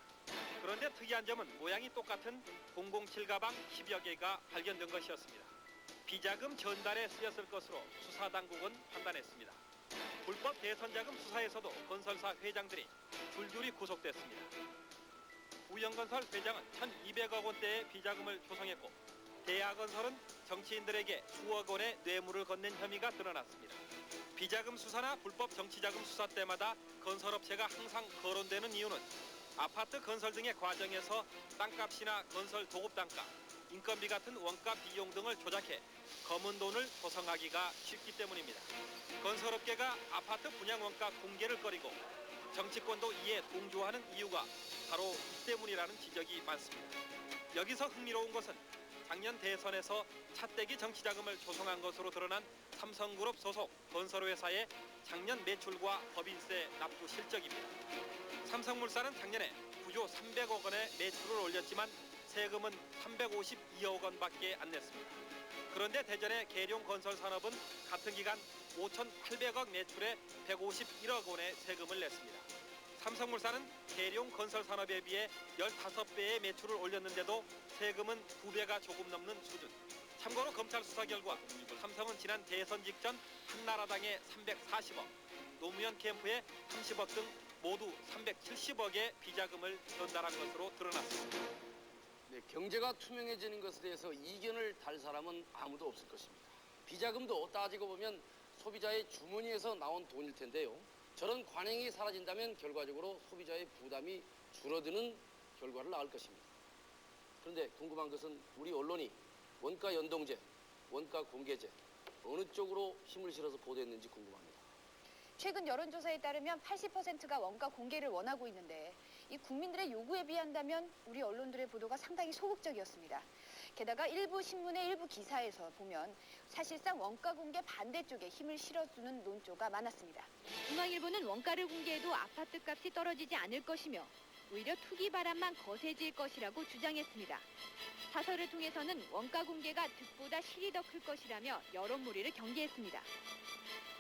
그런데 특이한 점은 모양이 똑같은 007 가방 10여 개가 발견된 것이었습니다. 비자금 전달에 쓰였을 것으로 수사당국은 판단했습니다. 불법 대선자금 수사에서도 건설사 회장들이 줄줄이 구속됐습니다. 우영건설 회장은 1,200억 원대의 비자금을 조성했고 대하건설은 정치인들에게 수억 원의 뇌물을 건넨 혐의가 드러났습니다. 비자금 수사나 불법 정치자금 수사 때마다 건설업체가 항상 거론되는 이유는 아파트 건설 등의 과정에서 땅값이나 건설 도급단가, 인건비 같은 원가 비용 등을 조작해 검은 돈을 조성하기가 쉽기 때문입니다. 건설업계가 아파트 분양 원가 공개를 꺼리고 정치권도 이에 동조하는 이유가 바로 이 때문이라는 지적이 많습니다. 여기서 흥미로운 것은 작년 대선에서 차떼기 정치자금을 조성한 것으로 드러난 삼성그룹 소속 건설회사의 작년 매출과 법인세 납부 실적입니다. 삼성물산은 작년에 9조 300억 원의 매출을 올렸지만 세금은 352억 원밖에 안 냈습니다. 그런데 대전의 계룡건설산업은 같은 기간 5,800억 매출에 151억 원의 세금을 냈습니다. 삼성물산은 계룡건설산업에 비해 15배의 매출을 올렸는데도 세금은 2배가 조금 넘는 수준. 참고로 검찰 수사 결과 삼성은 지난 대선 직전 한나라당에 340억, 노무현 캠프에 30억 등 모두 370억의 비자금을 전달한 것으로 드러났습니다. 네, 경제가 투명해지는 것에 대해서 이견을 달 사람은 아무도 없을 것입니다. 비자금도 따지고 보면 소비자의 주머니에서 나온 돈일 텐데요. 저런 관행이 사라진다면 결과적으로 소비자의 부담이 줄어드는 결과를 낳을 것입니다. 그런데 궁금한 것은 우리 언론이 원가 연동제, 원가 공개제 어느 쪽으로 힘을 실어서 보도했는지 궁금합니다. 최근 여론조사에 따르면 80%가 원가 공개를 원하고 있는데 이 국민들의 요구에 비한다면 우리 언론들의 보도가 상당히 소극적이었습니다. 게다가 일부 신문의 일부 기사에서 보면 사실상 원가 공개 반대쪽에 힘을 실어주는 논조가 많았습니다. 중앙일보는 원가를 공개해도 아파트 값이 떨어지지 않을 것이며 오히려 투기 바람만 거세질 것이라고 주장했습니다. 사설을 통해서는 원가 공개가 득보다 실이 더 클 것이라며 여론몰이를 경계했습니다.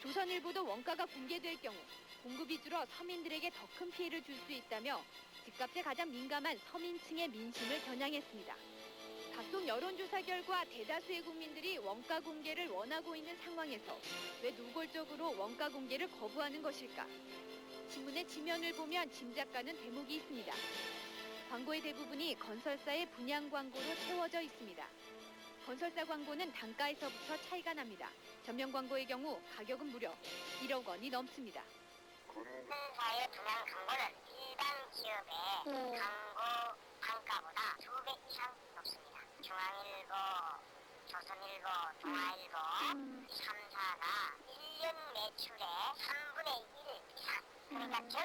조선일보도 원가가 공개될 경우 공급이 줄어 서민들에게 더 큰 피해를 줄 수 있다며 집값에 가장 민감한 서민층의 민심을 겨냥했습니다. 각종 여론조사 결과 대다수의 국민들이 원가 공개를 원하고 있는 상황에서 왜 노골적으로 원가 공개를 거부하는 것일까? 신문의 지면을 보면 짐작가는 대목이 있습니다. 광고의 대부분이 건설사의 분양 광고로 채워져 있습니다. 건설사 광고는 단가에서부터 차이가 납니다. 전면 광고의 경우 가격은 무려 1억 원이 넘습니다. 건설사의 분양 광고는 일반 기업의 광고 단가보다 2배 이상 높습니다. 중앙일보, 조선일보, 동아일보, 3사가 1년 매출의 3분의 1 이상, 그러니까 즉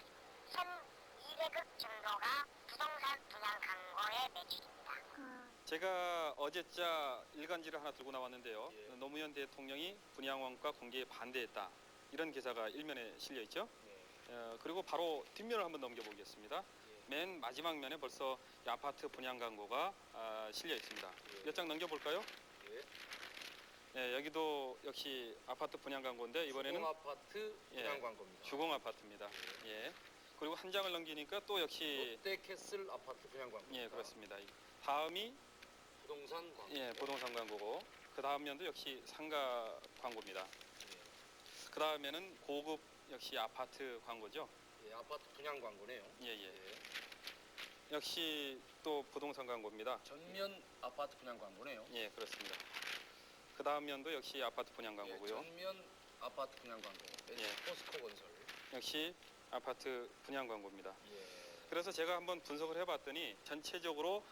1,200억 정도가 부동산 분양 광고의 매출입니다. 제가 어제자 일간지를 하나 들고 나왔는데요. 노무현 대통령이 분양원가 공개에 반대했다. 이런 기사가 일면에 실려 있죠. 그리고 바로 뒷면을 한번 넘겨보겠습니다. 맨 마지막 면에 벌써 이 아파트 분양 광고가 실려 있습니다. 몇 장 넘겨볼까요? 네, 여기도 역시 아파트 분양 광고인데 이번에는 주공아파트 분양 광고입니다. 주공아파트입니다. 예. 그리고 한 장을 넘기니까 또 역시 롯데캐슬 아파트 분양 광고. 예, 그렇습니다. 다음이 부동산 광고. 예, 부동산 광고고 그 다음 연도 역시 상가 광고입니다. 그 다음에는 고급 역시 아파트 광고죠. 예, 아파트 분양 광고네요. 예. 역시 또 부동산 광고입니다. 전면 아파트 분양 광고네요. 예, 그렇습니다. 그 다음 연도 역시 아파트 분양 광고고요. 전면 아파트 분양 광고. 예. 포스코 건설. 역시 아파트 분양 광고입니다. 예. 그래서 제가 한번 분석을 해봤더니 전체적으로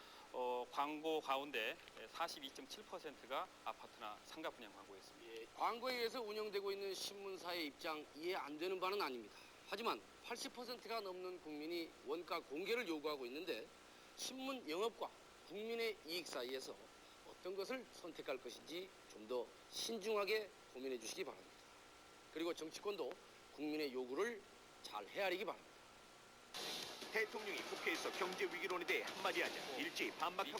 광고 가운데 42.7%가 아파트나 상가 분양 광고였습니다. 예, 광고에 의해서 운영되고 있는 신문사의 입장 이해 안 되는 바는 아닙니다. 하지만 80%가 넘는 국민이 원가 공개를 요구하고 있는데 신문 영업과 국민의 이익 사이에서 어떤 것을 선택할 것인지 좀 더 신중하게 고민해 주시기 바랍니다. 그리고 정치권도 국민의 요구를 잘 헤아리기 바랍니다. 대통령이 국회에서 경제 위기론에 대해 한마디 하자 일제히 반박하고